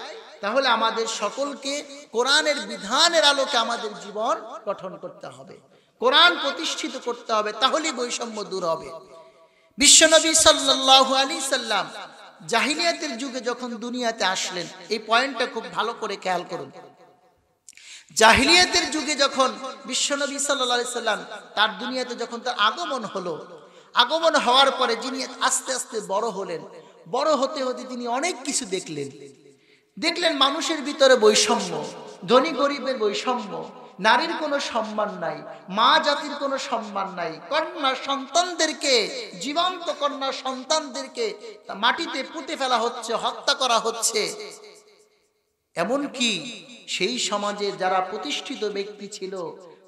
তাহলে আমাদের সকলকে কোরআনের বিধানের আলোকে আমাদের জীবন গঠন করতে হবে, কোরআন প্রতিষ্ঠিত করতে হবে, তাহলেই বৈষম্য দূর হবে। বিশ্বনবী সাল্লাল্লাহু আলাইহি সাল্লাম জাহিলিয়াতের যুগে যখন দুনিয়াতে আসলেন, এই পয়েন্টটা খুব ভালো করে খেয়াল করুন। জাহিলিয়াতের যুগে যখন বিশ্বনবী সাল্লাল্লাহু আলাইহি সাল্লাম তার দুনিয়াতে যখন তার আগমন হলো, আগমন হওয়ার পরে যিনি আস্তে আস্তে বড় হলেন, বড় হতে হতে তিনি অনেক কিছু দেখলেন মানুষের ভিতরে বৈষম্য, ধনী গরিবের বৈষম্য, নারীর কোনো সম্মান নাই, মা জাতির কোনো সম্মান নাই, কন্যা সন্তানদেরকে, জীবন্ত কন্যা সন্তানদেরকে মাটিতে পুঁতে ফেলা হচ্ছে, হত্যা করা হচ্ছে। এমনকি সেই সমাজে যারা প্রতিষ্ঠিত ব্যক্তি ছিল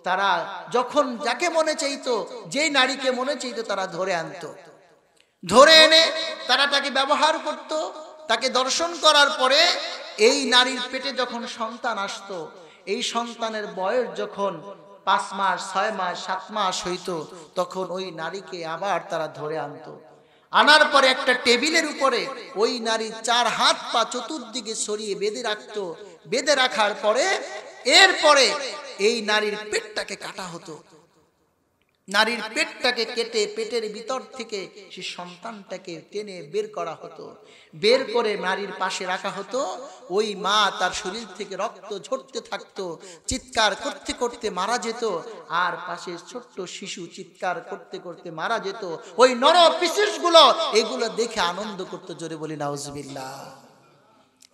তারা যখন যাকে মনে চাইতো, যেই নারীকে মনে চাইতো তারা ধরে আনতো, ধরে এনে তারা তাকে ব্যবহার করত। তাকে দর্শন করার পরে এই নারীর পেটে যখন সন্তান আসতো, এই সন্তানের বয়স যখন 5 মাস 6 মাস 7 মাস হইতো, তখন ওই নারীকে আবার তারা ধরে আনতো। আনার পরে একটা টেবিলের উপরে ওই নারী 4 হাত পা চতুর্দিকে সরিয়ে বেঁধে রাখতো। বেঁধে রাখার পরে এরপরে এই নারীর পেটটাকে কাটা হতো। নারীর পেটটাকে কেটে পেটের ভিতর থেকে সে সন্তানটাকে টেনে বের করা হতো। বের করে নারীর পাশে রাখা হতো। ওই মা তার শরীর থেকে রক্ত ঝরতে থাকতো, চিৎকার করতে করতে মারা যেত। আর পাশে ছোট্ট শিশু চিৎকার করতে করতে মারা যেত। ওই নর পিশাচগুলো এগুলো দেখে আনন্দ করতো। জোরে বলি নাউজুবিল্লাহ।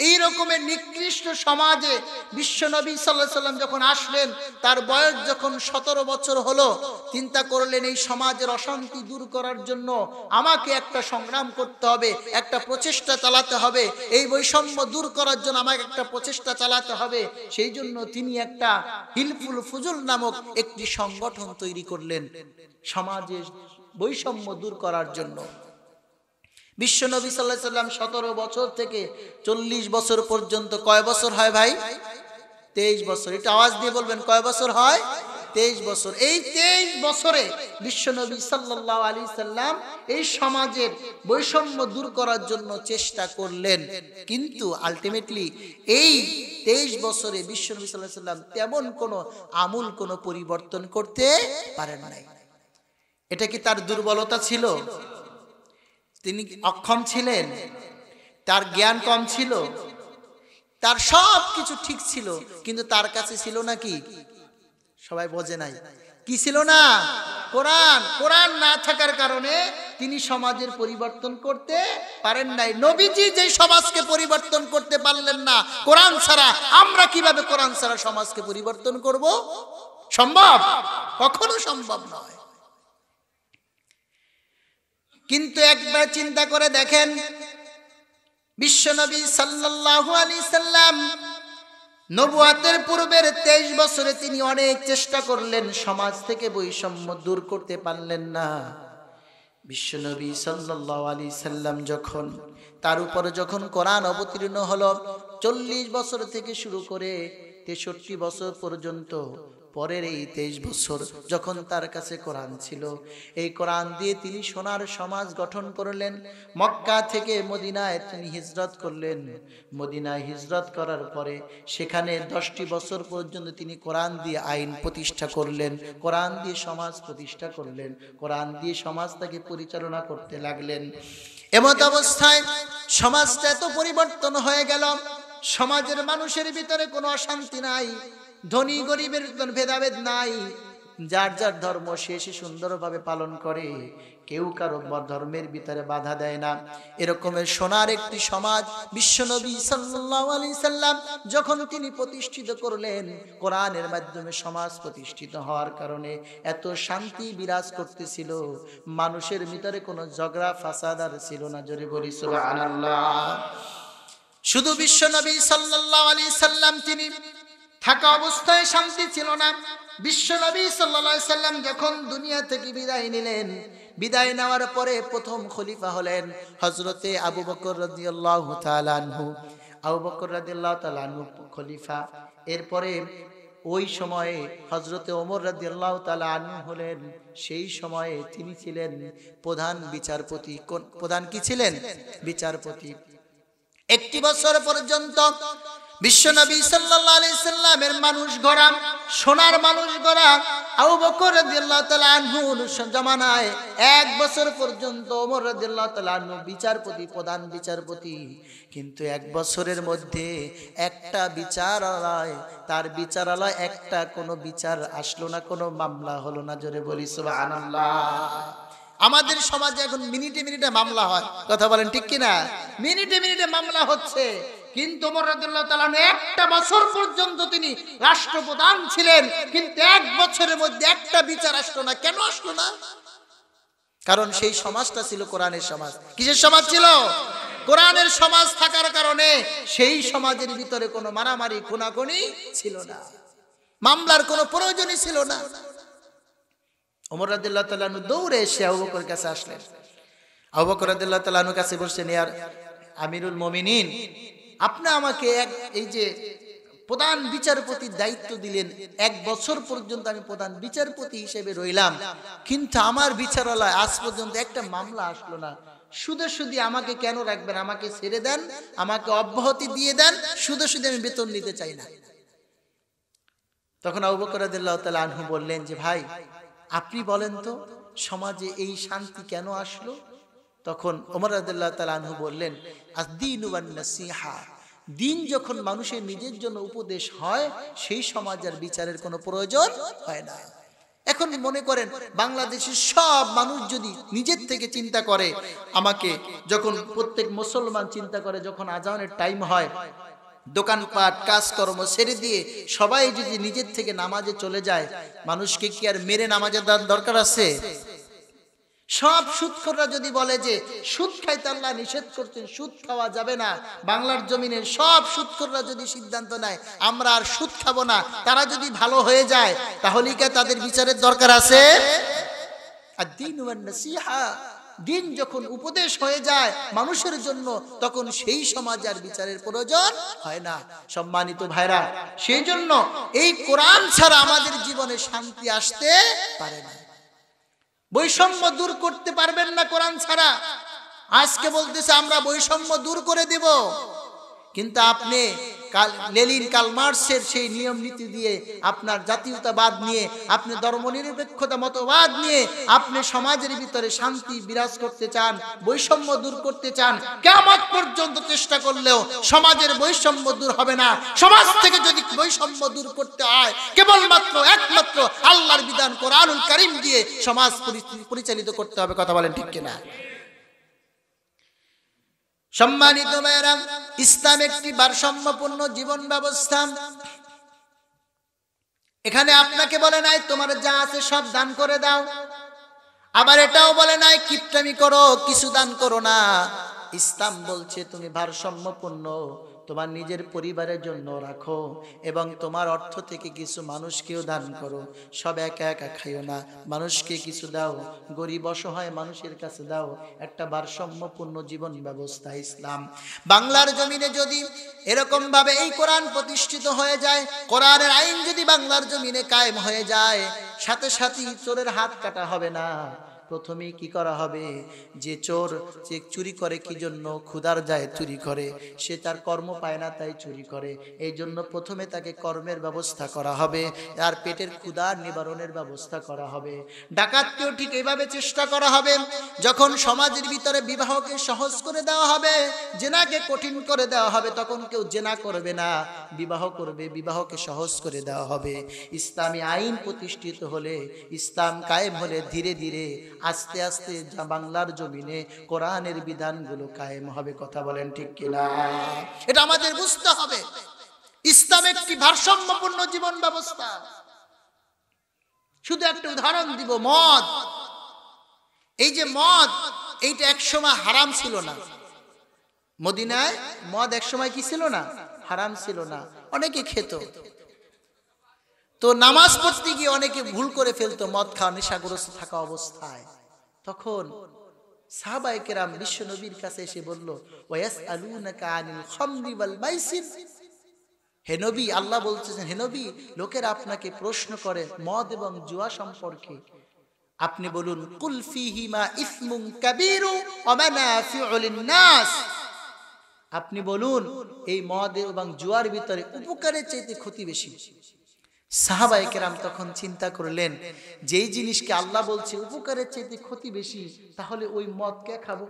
এই রকমের নিকৃষ্ট সমাজে বিশ্বনবী সাল্লাল্লাহু আলাইহি সাল্লাম যখন আসলেন, তার বয়স যখন 17 বছর হলো, চিন্তা করলেন এই সমাজের অশান্তি দূর করার জন্য আমাকে একটা সংগ্রাম করতে হবে, একটা প্রচেষ্টা চালাতে হবে। এই বৈষম্য দূর করার জন্য আমাকে একটা প্রচেষ্টা চালাতে হবে। সেই জন্য তিনি একটা হিলফুল ফুজুল নামক একটি সংগঠন তৈরি করলেন সমাজের বৈষম্য দূর করার জন্য। বিশ্বনবী সাল্লাল্লাহু আলাইহি সাল্লাম 17 বছর থেকে 40 বছর পর্যন্ত, কয় বছর হয় ভাই? 23 বছর। এটা আওয়াজ দিয়ে বলবেন, কয় বছর হয়? 23 বছর। এই 23 বছরে বিশ্বনবী সাল্লাল্লাহু আলাইহি সাল্লাম এই সমাজের বৈষম্য দূর করার জন্য চেষ্টা করলেন। কিন্তু আলটিমেটলি এই 23 বছরে বিশ্বনবী সাল্লাল্লাহু আলাইহি সাল্লাম তেমন কোনো আমূল কোনো পরিবর্তন করতে পারেন নাই। এটা কি তার দুর্বলতা ছিল? তিনি অক্ষম ছিলেন? তার জ্ঞান কম ছিল? তার সব কিছু ঠিক ছিল, কিন্তু তার কাছে ছিল না কি? সবাই বোঝে নাই কি ছিল না? কোরআন। কোরআন না থাকার কারণে তিনি সমাজের পরিবর্তন করতে পারেন নাই। নবীজি যে সমাজকে পরিবর্তন করতে পারলেন না কোরআন ছাড়া, আমরা কিভাবে কোরআন ছাড়া সমাজকে পরিবর্তন করব? সম্ভব? কখনো সম্ভব নয়। কিন্তু একবার চিন্তা করে দেখেন, বিশ্বনবী সাল্লাল্লাহু আলাইহি সাল্লাম নবুয়াতের পূর্বের 23 বছরে তিনি অনেক চেষ্টা করলেন, সমাজ থেকে বৈষম্য দূর করতে পারলেন না। বিশ্বনবী সাল্লাল্লাহু আলাইহি সাল্লাম যখন তার উপরে যখন কোরআন অবতীর্ণ হলো, 40 বছর থেকে শুরু করে 63 বছর পর্যন্ত, পরের এই 23 বছর যখন তার কাছে কোরআন ছিল, এই কোরআন দিয়ে তিনি সোনার সমাজ গঠন করলেন। মক্কা থেকে মদিনায় তিনি হিজরত করলেন। মদিনায় হিজরত করার পরে সেখানে 10টি বছর পর্যন্ত তিনি কোরআন দিয়ে আইন প্রতিষ্ঠা করলেন, কোরআন দিয়ে সমাজ প্রতিষ্ঠা করলেন, কোরআন দিয়ে সমাজটাকে পরিচালনা করতে লাগলেন। এমত অবস্থায় সমাজটা এত পরিবর্তন হয়ে গেল, সমাজের মানুষের ভিতরে কোনো অশান্তি নাই, ধনী গরিবের ভেদাভেদ নাই, যার যার ধর্ম সে সুন্দরভাবে পালন করে, কেউ কারো ধর্মের ভিতরে বাধা দেয় না। এরকমের সোনার একটি সমাজ বিশ্বনবী সাল্লাল্লাহু আলাইহি সাল্লাম যখন তিনি প্রতিষ্ঠিত করলেন, কোরআনের মাধ্যমে সমাজ প্রতিষ্ঠিত হওয়ার কারণে এত শান্তি বিরাজ করতেছিল, মানুষের ভিতরে কোনো ঝগড়া ফাসাদ আর ছিল না। জোরে বলি সুবহানাল্লাহ। শুধু বিশ্বনবী সাল্লাল্লাহু আলাইহি সাল্লাম তিনি থাকা অবস্থায় শান্তি ছিল না। বিশ্বনবী সাল্লাল্লাহু আলাইহি সাল্লাম যখন দুনিয়া থেকে বিদায় নিলেন, বিদায় নেওয়ার পরে প্রথম খলিফা হলেন হযরতে আবু বকর রাদিয়াল্লাহু তাআলা আনহু। আবু বকর রাদিয়াল্লাহু তাআলা আনহু খলিফা। এরপরে ওই সময়ে হযরতে ওমর রাদিয়াল্লাহু তাআলা আনহু হলেন, সেই সময়ে তিনি ছিলেন প্রধান বিচারপতি। কোন প্রধান কি ছিলেন? বিচারপতি। 1 বছর পর্যন্ত বিশ্বনবী সাল্লাল্লাহু আলাইহি সাল্লামের মানুষ গড়া, সোনার মানুষ গড়া আবু বকর রাদিয়াল্লাহু তাআলা আনহুর জামানায় 1 বছর পর্যন্ত ওমর রাদিয়াল্লাহু তাআলা আনহু বিচারপতি, প্রধান বিচারপতি। কিন্তু 1 বছরের মধ্যে একটা বিচারালয়, তার বিচারালয় একটা কোনো বিচার আসলো না, কোনো মামলা হলো না। জোরে বলি সুবহানাল্লাহ। আমাদের সমাজে এখন মিনিটে মিনিটে মামলা হয়, কথা বলেন ঠিক কিনা? মিনিটে মিনিটে মামলা হচ্ছে, কিন্তু ওমর রাদিয়াল্লাহু তাআলা 1 বছর পর্যন্ত তিনি রাষ্ট্রপ্রধান ছিলেন, কিন্তু 1 বছরের মধ্যে একটা বিচার আসলো না। কেন আসলো না? কারণ সেই সমাজটা ছিল কোরআনের সমাজ। কিসের সমাজ ছিল? কোরআনের সমাজ থাকার কারণে সেই সমাজের ভিতরে কোনো মারামারি খুনাখুনি ছিল না, মামলার কোনো প্রয়োজনই ছিল না। ওমর রাদিয়াল্লাহু তাআলা আনহু দৌড়ে এসে আবু বকরের কাছে আসলেন। আবু বকর রাদিয়াল্লাহু তাআলা আনহুর কাছে বসলেন, ইয়া আমিরুল মুমিনিন, আপনি আমাকে এই যে প্রধান বিচারপতির দায়িত্ব দিলেন, 1 বছর পর্যন্ত আমি প্রধান বিচারপতি হিসেবে রইলাম, কিন্তু আমার বিচারালয় আজ পর্যন্ত একটা মামলা আসলো না। শুধু শুধু আমাকে কেন রাখবেন? আমাকে ছেড়ে দেন, আমাকে অব্যাহতি দিয়ে দেন, শুধু শুধু আমি বেতন নিতে চাই না। তখন আবু বকর রাদিয়াল্লাহু তাআলা আনহু বললেন যে, ভাই আপনি বলেন তো সমাজে এই শান্তি কেন আসলো? তখন ওমর রাদিয়াল্লাহু তাআলা আনহু বললেন, আদ-দীনু ওয়ান-নাসীহা, দিন যখন মানুষের নিজের জন্য উপদেশ হয় সেই সমাজ আর বিচারের কোনো প্রয়োজন হয় না। এখন মনে করেন বাংলাদেশের সব মানুষ যদি নিজের থেকে চিন্তা করে, আমাকে যখন প্রত্যেক মুসলমান চিন্তা করে যখন আজানের টাইম হয়, দোকানপাট কাজকর্ম ছেড়ে দিয়ে সবাই যদি নিজের থেকে নামাজে চলে যায়, মানুষকে কি আর মেরে নামাজে দেওয়ার দরকার আছে? সব সুদখোররা যদি বলে যে সুদ খাইতে আল্লাহ নিষেধ করছেন, সুদ খাওয়া যাবে না, বাংলার জমিনের সব সুদখোররা যদি সিদ্ধান্ত নেয় আমরা আর সুদ খাবো না, তারা যদি ভালো হয়ে যায়, তাহলে কি তাদের বিচারের দরকার আছে? আদ-দীন ওয়ান নাসীহা, দিন যখন উপদেশ হয়ে যায় মানুষের জন্য, তখন সেই সমাজ আর বিচারের প্রয়োজন হয় না। সম্মানিত ভাইরা, সেই জন্য এই কোরআন ছাড়া আমাদের জীবনে শান্তি আসতে পারে না। বৈষম্য দূর করতে পারবেন না কোরআন ছাড়া। আজকে বলতেছে আমরা বৈষম্য দূর করে দেব, কিন্তু আপনি লেনিন কার্ল মার্কসের সেই নিয়ম নীতি দিয়ে, আপনার জাতীয়তাবাদ নিয়ে, আপনি ধর্মনিরপেক্ষতা মতবাদ নিয়ে আপনি সমাজের ভিতরে শান্তি বিরাজ করতে চান, বৈষম্য দূর করতে চান, কিয়ামত পর্যন্ত চেষ্টা করলেও সমাজের বৈষম্য দূর হবে না। সমাজ থেকে যদি বৈষম্য দূর করতে হয়, কেবলমাত্র একমাত্র আল্লাহর বিধান কোরআনুল কারীম দিয়ে সমাজ পরিচালিত করতে হবে। কথা বলেন ঠিক কিনা? সম্মানিত ভাইরা, ইসলাম একটি ভারসাম্যপূর্ণ জীবন ব্যবস্থা। এখানে আপনাকে বলে নাই তোমার যা আছে সব দান করে দাও, আবার এটাও বলে নাই কিপটামি করো, কিছু দান করো না। ইসলাম বলছে তুমি ভারসাম্যপূর্ণ তোমার নিজের পরিবারের জন্য রাখো এবং তোমার অর্থ থেকে কিছু মানুষকেও দান করো। সব একা একা খাইও না, মানুষকে কিছু দাও, গরিব অসহায় মানুষের কাছে দাও। একটা ভারসাম্যপূর্ণ জীবন ব্যবস্থা ইসলাম। বাংলার জমিনে যদি এরকম ভাবে এই কোরআন প্রতিষ্ঠিত হয়ে যায়, কোরআনের আইন যদি বাংলার জমিনে কায়েম হয়ে যায়, সাথে সাথে চোরের হাত কাটা হবে না। প্রথমেই কি করা হবে? যে চোর যে চুরি করে কি জন্য? ক্ষুধার যায় চুরি করে, সে তার কর্ম পায় না তাই চুরি করে। এই জন্য প্রথমে তাকে কর্মের ব্যবস্থা করা হবে, আর পেটের ক্ষুধার নিবারণের ব্যবস্থা করা হবে। ডাকাতকেও ঠিক এইভাবে চেষ্টা করা হবে। যখন সমাজের ভিতরে বিবাহকে সহজ করে দেওয়া হবে, জেনাকে কঠিন করে দেওয়া হবে, তখন কেউ জেনা করবে না, বিবাহ করবে, বিবাহকে সহজ করে দেওয়া হবে। ইসলামী আইন প্রতিষ্ঠিত হলে, ইসলাম কায়েম হলে, ধীরে ধীরে আস্তে আস্তে বাংলার জমিনে কোরআনের বিধানগুলো কায়েম হবে। কথা বলেন ঠিক কিনা? এটা আমাদের বুঝতে হবে। ইসলাম একটি ভারসাম্যপূর্ণ জীবন ব্যবস্থা। শুধু একটা উদাহরণ দিব, মদ। এই যে মদ, এইটা একসময় হারাম ছিল না। মদিনায় মদ একসময় কি ছিল না? হারাম ছিল না, অনেকে খেত। তো নামাজ পড়তে গিয়ে অনেকে ভুল করে ফেলতো, মদ খাওয়া নেশাগ্রস্ত থাকা অবস্থায়। তখন সাহাবায়ে কেরাম বিশ্ব নবীর কাছে এসে বলল, ওয়াসআলুনাকা আনিল খামরি ওয়াল মাইসির। হে নবী, আল্লাহ বলতেছেন, হে নবী, লোকেরা আপনাকে প্রশ্ন করে মদ এবং জুয়া সম্পর্কে, আপনি বলুন কুল ফীহিমা ইসমুন কাবীরু ওয়া মানাফিউ লিন-নাস। আপনি বলুন এই মদ এবং জুয়ার ভিতরে উপকারের চাইতে ক্ষতি বেশি। সাহাবায়ে কেরাম তখন চিন্তা করলেন, যেই জিনিসকে আল্লাহ বলছে উপকারের চাইতে ক্ষতি বেশি, তাহলে ওই মদ কে খাবো?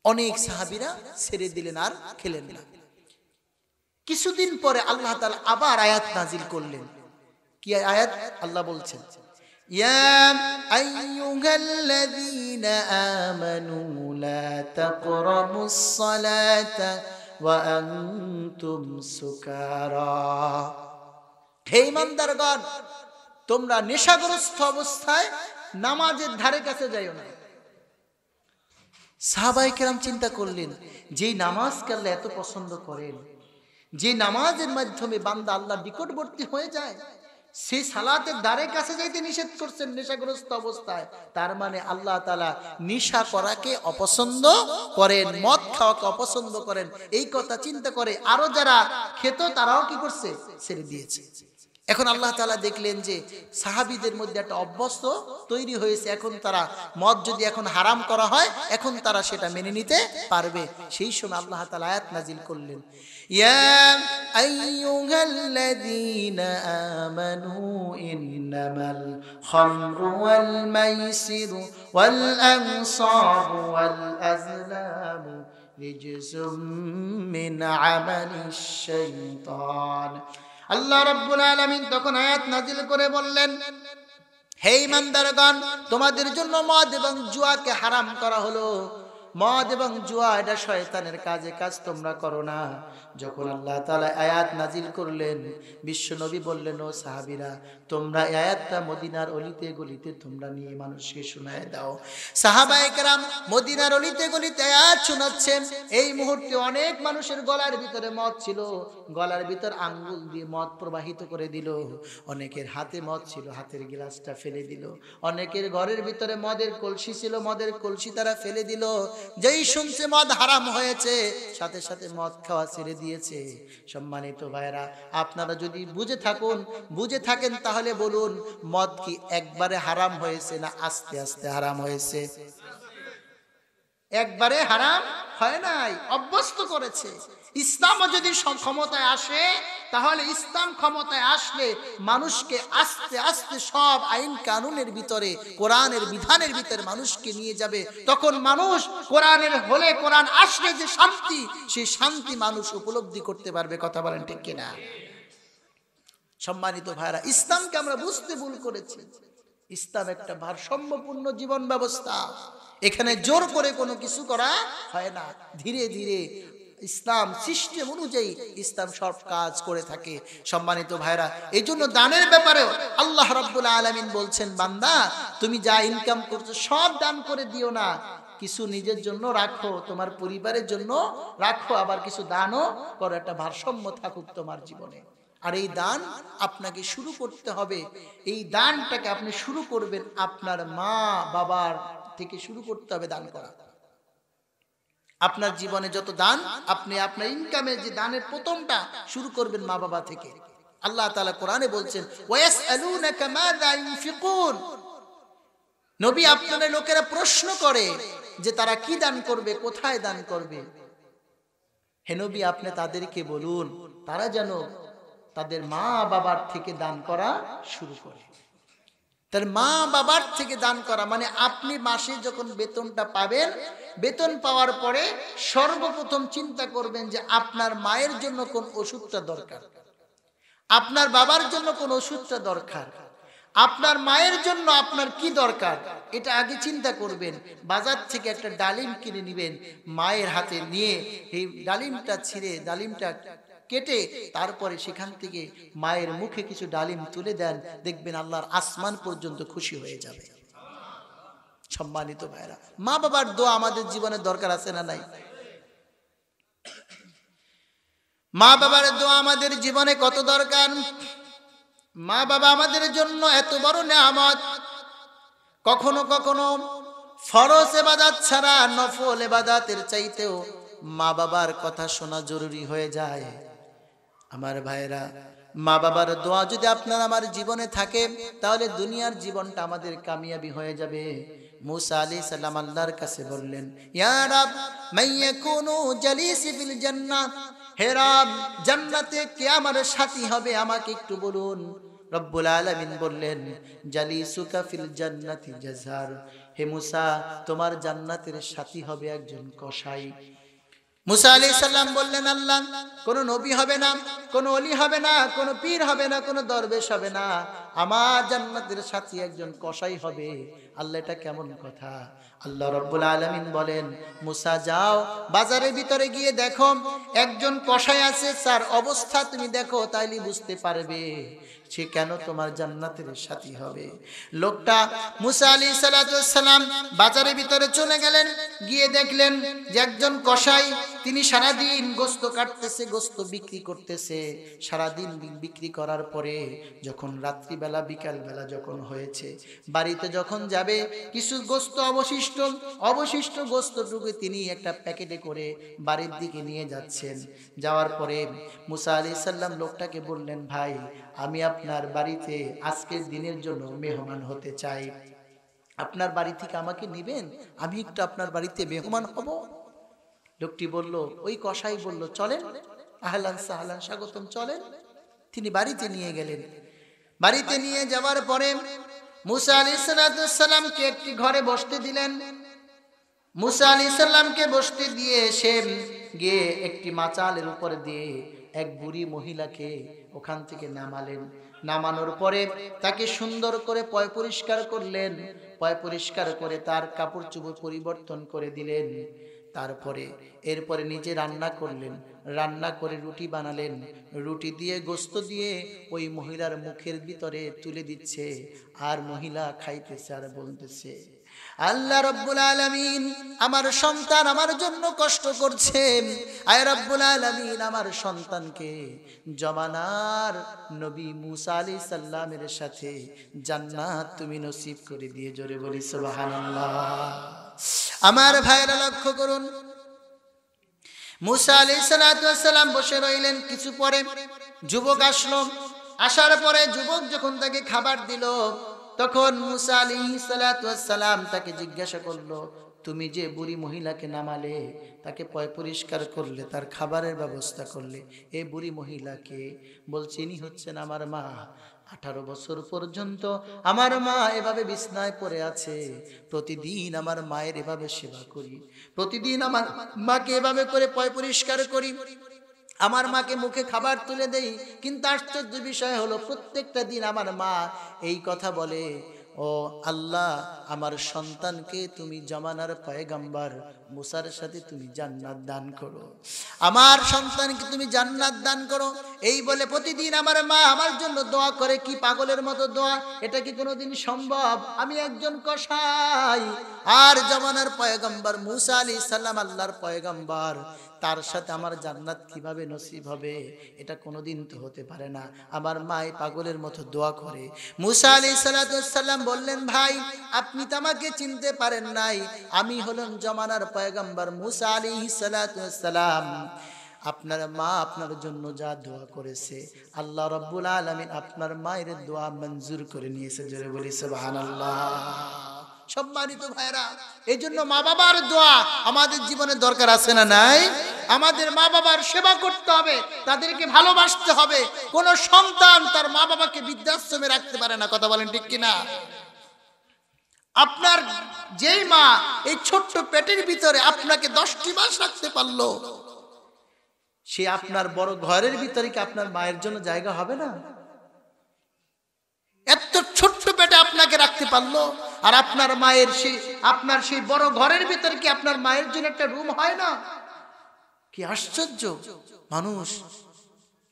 অনেক সাহাবীরা ছেড়ে দিলেন, আর খেলেন না। কিছুদিন পরে আল্লাহ তাআলা আবার আয়াত নাজিল করলেন। কি আয়াত? আল্লাহ বলছেন, ইয়া আইয়ুহাল্লাযীনা আমানু লা তাকরাবুস সালাতা ওয়া আনতুম সুকারা। হে ইমানদারগণ, তোমরা নেশাগ্রস্ত অবস্থায় নামাজের ধারে কাছে যাইও না। সাহাবায়ে কেরাম চিন্তা করলেন, যেই নামাজকে আল্লাহ এত পছন্দ করেন, যে নামাজের মাধ্যমে বান্দা আল্লাহর নিকটবর্তী হয়ে যায়, সেই সালাতের দ্বারে কাছে যাইতে নিষেধ করছেন নেশাগ্রস্ত অবস্থায়। তার মানে আল্লাহ তাআলা নেশা করাকে অপছন্দ করেন, মদ খাওয়াকে অপছন্দ করেন। এই কথা চিন্তা করে আরো যারা খেত তারাও কি করছে, ছেড়ে দিয়েছে। এখন আল্লাহ তাআলা দেখলেন যে সাহাবীদের মধ্যে একটা অভ্যস্ত তৈরি হয়েছে, এখন তারা মদ যদি এখন হারাম করা হয়, এখন তারা সেটা মেনে নিতে পারবে। সেই সময় আল্লাহ তাআলা আয়াত নাজিল করলেন, ইয়া আইয়ুহাল্লাযীনা আমানু ইন্নামাল খামরু ওয়াল মাইসিরু ওয়াল আনসাবু ওয়াল আজলামু রিজসুম মিন আমালিশ শাইতান। আল্লাহ রাব্বুল আলামিন তখন আয়াত নাজিল করে বললেন, হে ঈমানদারগণ, তোমাদের জন্য মদ এবং জুয়াকে হারাম করা হলো। মদ এবং জুয়া এটা শয়তানের কাজ তোমরা করো না। যখন আল্লাহ তাআলা আয়াত নাজিল করলেন, বিশ্ব নবী বললেন, ও সাহাবীরা, তোমরা এই আয়াতটা মদিনার অলিতে গলিতে তোমরা নিয়ে মানুষকে শোনায় দাও। সাহাবায়ে কেরাম মদিনার অলিতে গলিতে আয়াত শোনাচ্ছেন। এই মুহূর্তে অনেক মানুষের গলার ভিতরে মদ ছিল, গলার ভিতর আঙ্গুল দিয়ে মদ প্রবাহিত করে দিল। অনেকের হাতে মদ ছিল, হাতের গ্লাসটা ফেলে দিল। অনেকের ঘরের ভিতরে মদের কলসি ছিল, মদের কলসি তারা ফেলে দিল। যেই শুনছে মদ হারাম হয়েছে, সাথে সাথে মদ খাওয়া ছেড়ে দিয়েছে। সম্মানিত ভাইরা, আপনারা যদি বুঝে থাকেন তাহলে বলুন, মদ কি একবারে হারাম হয়েছে না আস্তে আস্তে হারাম হয়েছে? একবারে হারাম হয় নাই, অভ্যস্ত করেছে। ইসলামও যদি ক্ষমতায় আসে, তাহলে ইসলাম ক্ষমতায় আসলে মানুষকে আস্তে আস্তে সব আইন কানুনের ভিতরে, কোরআনের বিধানের ভিতরে মানুষকে নিয়ে যাবে। তখন মানুষ কোরআনের হলে, কোরআন আসলে যে শান্তি, সেই শান্তি মানুষ উপলব্ধি করতে পারবে। কথা বলেন ঠিক কিনা? সম্মানিত ভাইরা, ইসলামকে আমরা বুঝতে ভুল করেছি। ইসলাম একটা ভারসাম্যপূর্ণ জীবন ব্যবস্থা। এখানে জোর করে কোনো কিছু করা হয় না। ধীরে ধীরে ইসলাম সিস্টেম অনুযায়ী ইসলাম সব কাজ করে থাকে। সম্মানিত ভাইরা, এই জন্য দানের ব্যাপারেও আল্লাহ রাব্বুল আলামিন বলছেন, বান্দা তুমি যা ইনকাম করছো সব দান করে দিও না, কিছু নিজের জন্য রাখো, তোমার পরিবারের জন্য রাখো, আবার কিছু দানও করো। একটা ভারসাম্য থাকুক তোমার জীবনে। আর এই দান আপনাকে শুরু করতে হবে। এই দানটাকে আপনি শুরু করবেন আপনার মা বাবার থেকে শুরু করতে হবে দান করা। আপনার জীবনে যত দান, আপনি আপনার ইনকামের যে দানের প্রথমটা শুরু করবেন মা বাবা থেকে। আল্লাহ তাআলা কোরআনে বলছেন, ওয়ায়াসআলুনাকা মাযা ইউনফিকুন। নবী, আপনাদের লোকেরা প্রশ্ন করে যে তারা কি দান করবে, কোথায় দান করবে। হে নবী, আপনি তাদেরকে বলুন তারা যেন তাদের মা বাবার থেকে দান করা শুরু করে। তার মা বাবার থেকে দান করা মানে আপনি মাসে যখন বেতনটা পাবেন, বেতন পাওয়ার পরে সর্বপ্রথম চিন্তা করবেন যে আপনার মায়ের জন্য কোন ওষুধটা দরকার, আপনার বাবার জন্য কোন ওষুধটা দরকার, আপনার মায়ের জন্য আপনার কি দরকার, এটা আগে চিন্তা করবেন। বাজার থেকে একটা ডালিম কিনে নেবেন, মায়ের হাতে নিয়ে এই ডালিমটা ছিঁড়ে, ডালিমটা কেটে তারপরে সেখান থেকে মায়ের মুখে কিছু ডালিম তুলে দেন, দেখবেন আল্লাহর আসমান পর্যন্ত খুশি হয়ে যাবে। সম্মানিত ভাইরা, মা বাবার দোয়া আমাদের জীবনে দরকার আছে না নাই? মা বাবার দোয়া আমাদের জীবনে কত দরকার। মা বাবা আমাদের জন্য এত বড় নেয়ামত। কখনো কখনো ফরজ ইবাদত ছাড়া নফল ইবাদতের চাইতেও মা বাবার কথা শোনা জরুরি হয়ে যায়। আমার ভাইরা, মা বাবার দোয়া যদি আপনার আমার জীবনে থাকে, তাহলে দুনিয়ার জীবনটা আমাদের কামিয়াবি হয়ে যাবে। মুসা আলাইহিস সালাম আল্লাহর কাছে বললেন, ইয়া রাব মাইয়াকুনু জালিসি ফিল জান্নাহ, হে রব, জান্নাতে কে আমার সাথী হবে আমাকে একটু বলুন। রব্বুল আলামিন বললেন, জালিসুকা ফিল জান্নাতি জাযার, হে মুসা, তোমার জান্নাতের সাথী হবে একজন কসাই। মুসা আলাইহিস সালাম বললেন, আল্লাহ, কোন নবী হবে না, কোন ওলি হবে না, কোন পীর হবে না, কোন দরবেশ হবে না, আমার জান্নাতের সাথী একজন কসাই হবে। আল্লাহ, এটা কেমন কথা? আল্লাহ রাব্বুল আলামিন বলেন, মুসা যাও বাজারের ভিতরে গিয়ে দেখো একজন কসাই আছে, তার অবস্থা তুমি দেখো, তাইলে বুঝতে পারবে সে কেন তোমার জান্নাতের সাথী হবে? লোকটা মুসা আলাইহিস সালাম বাজারের ভিতরে চলে গেলেন, গিয়ে দেখলেন যে একজন কসাই, তিনি সারাদিন গোশত কাটতেছে, গোশত বিক্রি করতেছে। সারাদিন বিক্রি করার পরে যখন রাত্রিবেলা বিকালবেলা যখন হয়েছে, বাড়িতে যখন যাবে, কিছু গোশত অবশিষ্ট গোশতটুকু তিনি একটা প্যাকেটে করে বাড়ির দিকে নিয়ে যাচ্ছেন। যাওয়ার পরে মুসা আলাইহিস সালাম লোকটাকে বললেন, ভাই, আমি আপনার বাড়িতে আজকের দিনের জন্য মেহমান হতে চাই, আপনার বাড়ি থেকে আমাকে নেবেন? আমি একটু আপনার বাড়িতে মেহমান হব। লোকটি বলল, ওই কসাই বলল, চলেন, আহলান সাহলান, স্বাগতম, চলেন। তিনি বাড়িতে নিয়ে গেলেন। বাড়িতে নিয়ে যাওয়ার পরে মুসা আলাইহিস সালামকে একটি ঘরে বসতে দিলেন। মুসা আলাইহিস সালামকে বসতে দিয়ে সে গিয়ে একটি মাচালের উপরে দিয়ে এক বুড়ি মহিলাকে ওখান থেকে নামালেন। নামানোর পরে তাকে সুন্দর করে পয় পরিষ্কার করলেন। পয় পরিষ্কার করে তার কাপড় চোপড় পরিবর্তন করে দিলেন। তারপরে এরপরে নিজে রান্না করলেন। রান্না করে রুটি বানালেন। রুটি দিয়ে গোশত দিয়ে ওই মহিলার মুখের ভিতরে তুলে দিচ্ছে। আর মহিলা খাইতেছে আর বলতেছে, আল্লাহ রাব্বুল আলামিন, আমার সন্তান আমার জন্য কষ্ট করছে। আয় রাব্বুল আলামিন, আমার সন্তানকে জমানার নবী মুসা আলাইহিস সালামের সাথে জান্নাত তুমি নসিব করে দিয়ে, জোরে বলি সুবহানাল্লাহ। আমার ভাইরা লক্ষ্য করুন, মুসা আলাইহিস সালাম বসে রইলেন। কিছু পরে যুবক আসলো। আসার পরে যুবক যখন তাকে খাবার দিল, তখন মুসা আলাইহিস সালাম তাকে জিজ্ঞাসা করলো, তুমি যে বুড়ি মহিলাকে নামালে, তাকে পয় পরিষ্কার করলে, তার খাবারের ব্যবস্থা করলে, এই বুড়ি মহিলাকে? বলছে, ইনি হচ্ছেন আমার মা। 18 বছর পর্যন্ত আমার মা এভাবে বিছনায় পড়ে আছে। প্রতিদিন আমার মায়ের এভাবে সেবা করি, প্রতিদিন আমার মাকে এভাবে করে পয় পরিষ্কার করি, আমার মাকে মুখে খাবার তুলে দেই। কিন্তু আশ্চর্য বিষয় হলো, প্রত্যেকটা দিন আমার মা এই কথা বলে, ও আল্লাহ, আমার সন্তানকে তুমি জমানার পয়গম্বর মুসার সাথে তুমি জান্নাত দান করো, আমার সন্তানকে তুমি জান্নাত দান করো। এই বলে প্রতিদিন আমার মা আমার জন্য দোয়া করে। কি পাগলের মতো দোয়া! এটা কি কোনোদিন সম্ভব? আমি একজন কসাই, আর জমানার পয়গম্বর মুসা আলাইহিস সালাম আল্লাহর পয়গম্বর, তার সাথে আমার জান্নাত কিভাবে নসিব হবে? এটা কোনোদিন তো হতে পারে না। আমার মা এই পাগলের মতো দোয়া করে। মুসা আলাইহিস সালাম বললেন, ভাই, আপনি তো আমাকে চিনতে পারেন নাই, আমি হলাম জমানার পয়গম্বর মুসা আলাইহিস সালাম। আপনার মা আপনার জন্য যা দোয়া করেছে, আল্লাহ রাব্বুল আলামিন আপনার মায়ের দোয়া মঞ্জুর করে নিয়েছে, জোরে বলি সুবহানাল্লাহ। সম্মানিত ভাইরা, এই জন্য মা বাবার দোয়া আমাদের জীবনে দরকার আছে না নাই? আমাদের মা বাবার সেবা করতে হবে, তাদেরকে ভালোবাসতে হবে। কোন সন্তান তার মা বাবাকে বৃদ্ধাশ্রমে রাখতে পারে না, কথা বলেন ঠিক কিনা? আপনার যেই মা এই ছোট্ট পেটের ভিতরে আপনাকে 10টি মাস রাখতে পারলো, সে আপনার বড় ঘরের ভিতরে কি আপনার মায়ের জন্য জায়গা হবে না? এত ছোট্ট পেটে আপনাকে রাখতে পারলো, আর আপনার মায়ের আপনার সেই বড় ঘরের ভিতরে কি আপনার মায়ের জন্য একটা রুম হয় না? কি আশ্চর্য! মানুষ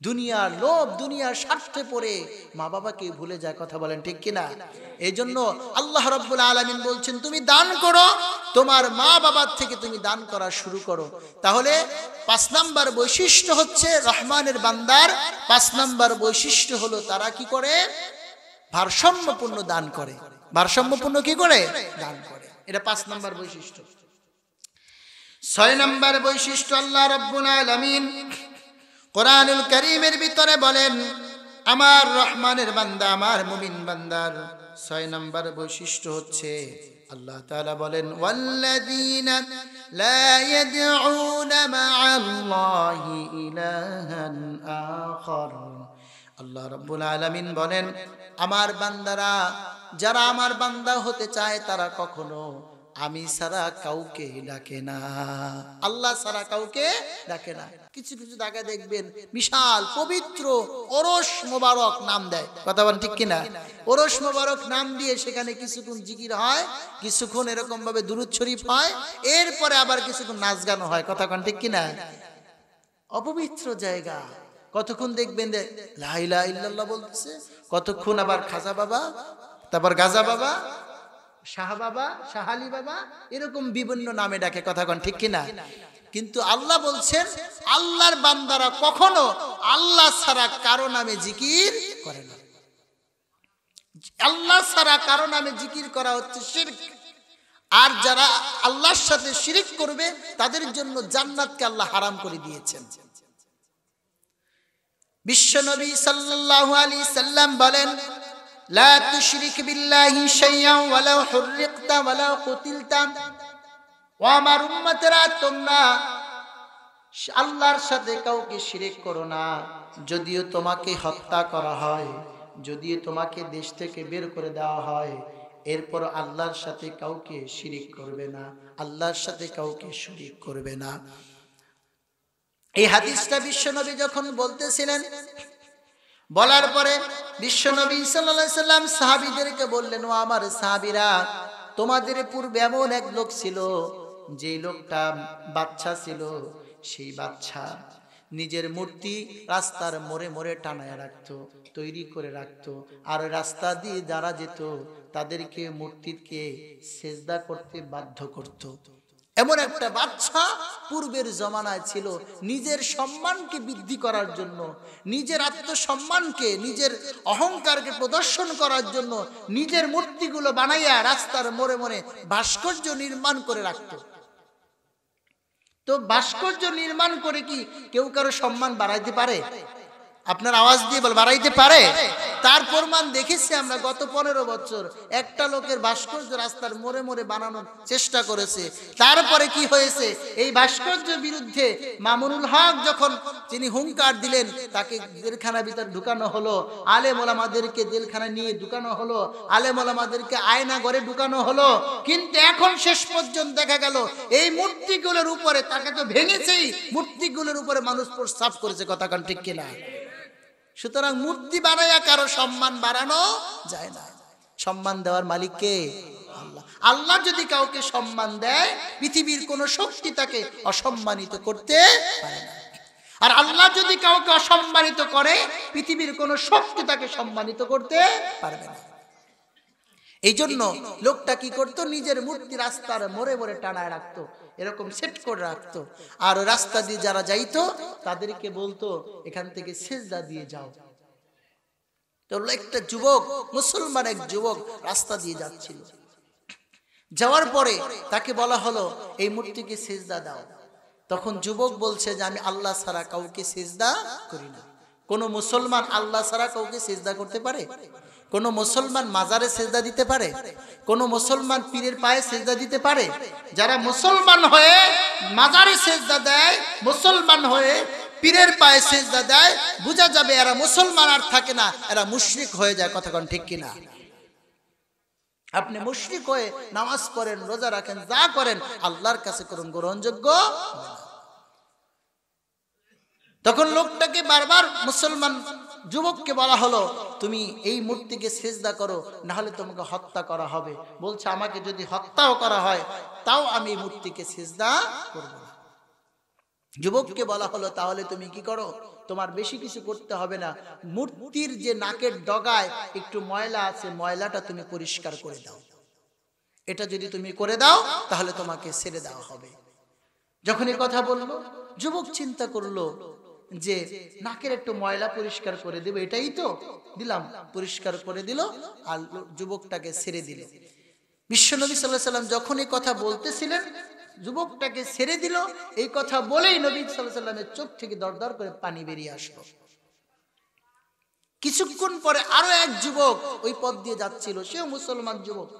দুনিয়ার লোভ, দুনিয়ার স্বার্থে পড়ে মা বাবাকে ভুলে যায়, কথা বলেন ঠিক কিনা? এই জন্য আল্লাহ রাব্বুল আলামিন বলছেন, তুমি দান করো, তোমার মা বাবার থেকে তুমি দান করা শুরু করো। তাহলে 5 নাম্বার বৈশিষ্ট্য হচ্ছে রহমানের বান্দার। 5 নাম্বার বৈশিষ্ট্য হলো তারা কি করে? ভারসাম্যপূর্ণ দান করে। ভারসাম্যপূর্ণ কি করে? দান করে। এটা 5 নাম্বার বৈশিষ্ট্য। 6 নাম্বার বৈশিষ্ট্য আল্লাহ রাব্বুল আলামিন কোরআনুল কারীমের ভিতরে বলেন, আমার রহমানের বান্দা, আমার মুমিন বান্দার 6 নাম্বার বৈশিষ্ট্য হচ্ছে, আল্লাহ তাআলা বলেন, ওয়াল্লাযীনা লা ইয়াদউনা মা'আল্লাহি ইলাহান আখার। আল্লাহ রাব্বুল আলামিন বলেন, আমার বান্দারা, যারা আমার বান্দা হতে চায়, তারা কখনো আমি ছাড়া কাউকে ডাকে না, আল্লাহ ছাড়া কাউকে ডাকে না। কিছু কিছু জায়গায় দেখবেন বিশাল পবিত্র ওরস মোবারক নাম দেয়, কথা বলেন ঠিক কিনা? ওরস মোবারক নাম দিয়ে সেখানে কিছুক্ষণ জিকির হয়, কিছুক্ষণ এরকম ভাবে দুরূদ শরীফ হয়, এরপরে আবার কিছুক্ষণ নাচ গান হয়, কথা বলেন ঠিক কিনা? অপবিত্র জায়গা, কতক্ষণ দেখবেন লা ইলাহা ইল্লাল্লাহ বলতেছে, কতক্ষণ আবার খাজা বাবা, তারপর গাজা বাবা, শাহ বাবা, শাহালি বাবা, এরকম বিভিন্ন নামে ডাকে। কথা কন ঠিক কিনা? কিন্তু আল্লাহ বলছেন আল্লাহর বান্দারা কখনো আল্লাহ ছাড়া কারো নামে জিকির করে না। আল্লাহ ছাড়া কারো নামে জিকির করা হচ্ছে শিরক। আর যারা আল্লাহর সাথে শিরক করবে তাদের জন্য জান্নাতকে আল্লাহ হারাম করে দিয়েছেন। বিশ্বনবী সাল্লাল্লাহু আলাইহি সাল্লাম বলেন, লা তুশরিক বিল্লাহি শাইআন ওয়ালাউ হুররিকতা ওয়ালাউ কুতিলতা। ও আমার উম্মতেরা, তোমরা আল্লাহর সাথে কাউকে শিরক করো না। যদিও তোমাকে হত্যা করা হয়, যদিও তোমাকে দেশ থেকে বের করে দেওয়া হয়, এরপর আল্লাহর সাথে কাউকে শিরক করবে না, আল্লাহর সাথে কাউকে শরীক করবে না। এই হাদিসটা বিশ্বনবী যখন বলতেছিলেন, বলার পরে বিশ্বনবী সাল্লাল্লাহু আলাইহি সাল্লাম সাহাবীদেরকে বললেন, ও আমার সাহাবীরা, তোমাদের পূর্বে এমন এক লোক ছিল, যে লোকটা বাচ্চা ছিল, সেই বাচ্চা নিজের মূর্তি রাস্তার মোড়ে মোড়ে টানায় রাখতো, তৈরি করে রাখতো। আর রাস্তা দিয়ে যারা যেত তাদেরকে মূর্তিকে সেজদা করতে বাধ্য করত। এমন একটা বাচ্চা পূর্বের জমানায় ছিল। নিজের সম্মানকে বৃদ্ধি করার জন্য, নিজের আত্মসম্মানকে, নিজের অহংকারকে প্রদর্শন করার জন্য নিজের মূর্তিগুলো বানাইয়া রাস্তার মোড়ে মোড়ে ভাস্কর্য নির্মাণ করে রাখত। তো ভাস্কর্য নির্মাণ করে কি কেউ কারো সম্মান বাড়াইতে পারে? আপনার আওয়াজ দিয়ে বল, বাড়াইতে পারে? তার প্রমাণ দেখেছি আমরা গত 15 বছর। একটা লোকের ভাস্কর্য রাস্তার মোড়ে মোড়ে বানানোর চেষ্টা করেছে। তারপরে কি হয়েছে? এই ভাস্কর্য বিরুদ্ধে মামুনুল হক যখন তিনি হুঙ্কার দিলেন, তাকে জেলখানার ভিতর ঢুকানো হলো, আলেম ওলামাদেরকে জেলখানায় নিয়ে ঢুকানো হলো, আলেম ওলামাদেরকে আয়না ঘরে ঢুকানো হলো। কিন্তু এখন শেষ পর্যন্ত দেখা গেল এই মূর্তিগুলোর উপরে, তাকে তো ভেঙেছেই, মূর্তিগুলোর উপরে মানুষ প্রস্রাব করেছে। কথা কান ঠিক কিনা? সুতরাং মূর্তি বানাইয়া কারো সম্মান বাড়ানো যায় না। সম্মান দেওয়ার মালিক কে? আল্লাহ। আল্লাহ যদি কাউকে সম্মান দেয়, পৃথিবীর কোন শক্তি তাকে অসম্মানিত করতে পারে না। আর আল্লাহ যদি কাউকে অসম্মানিত করে, পৃথিবীর কোন শক্তি তাকে সম্মানিত করতে পারবে না। এই জন্য লোকটা কি করতো? নিজের মূর্তি রাস্তার মোড়ে মোড়ে টানায় রাখতো, এরকম সেট করে রাখতো। আর রাস্তা দিয়ে যারা যাইতো তাদেরকে বলতো, এখান থেকে সিজদা দিয়ে যাও। তো একটা যুবক, মুসলমান এক যুবক রাস্তা দিয়ে যাচ্ছিল। যাওয়ার পরে তাকে বলা হলো, এই মূর্তিকে সিজদা দাও। তখন যুবক বলছে যে আমি আল্লাহ ছাড়া কাউকে সিজদা করি না। কোন মুসলমান আল্লাহ ছাড়া কাউকে সিজদা করতে পারে? কোন মুসলমান মাজারে সেজদা দিতে পারে? কোন মুসলমান পীরের পায়ে সেজদা দিতে পারে? যারা মুসলমান হয়ে মাজারে সেজদা দেয়, মুসলমান হয়ে পীরের পায়ে সেজদা দেয়, বোঝা যাবে এরা মুসলমান আর থাকে না, এরা মুশরিক হয়ে যায়। কথা কোন ঠিক কিনা? আপনি মুশরিক হয়ে নামাজ পড়েন, রোজা রাখেন, যা করেন আল্লাহর কাছে করুন, গ্রহণযোগ্য হবে না। তখন লোকটাকে বারবার, মুসলমান যুবককে বলা হলো, তুমি এই মূর্তিকে সিজদা করো, না হলে তোমাকে হত্যা করা হবে। বলছে, আমাকে যদি হত্যাও করা হয় তাও আমি এই মূর্তিকে সিজদা করব না। যুবককে বলা হলো, তাহলে তুমি কি করো? তোমার বেশি কিছু করতে হবে না, মূর্তির যে নাকের ডগায় একটু ময়লা আছে, ময়লাটা তুমি পরিষ্কার করে দাও। এটা যদি তুমি করে দাও তাহলে তোমাকে ছেড়ে দেওয়া হবে। যখন এই কথা বললো, যুবক চিন্তা করলো যে নাকের একটু ময়লা পরিষ্কার করে দেব, এটাই তো দিলাম, পরিষ্কার করে দিল আর যুবকটাকে ছেড়ে দিল। বিশ্বনবী সাল্লাল্লাহু আলাইহি সাল্লাম যখন এই কথা বলতেছিলেন, যুবকটাকে ছেড়ে দিল। এই কথা বলেই নবী সাল্লাল্লাহু আলাইহি সাল্লামের চোখ থেকে দরদর করে পানি বেরিয়ে আসলো। কিছুক্ষণ পরে আরো এক যুবক ওই পথ দিয়ে যাচ্ছিল, সেও মুসলমান যুবক।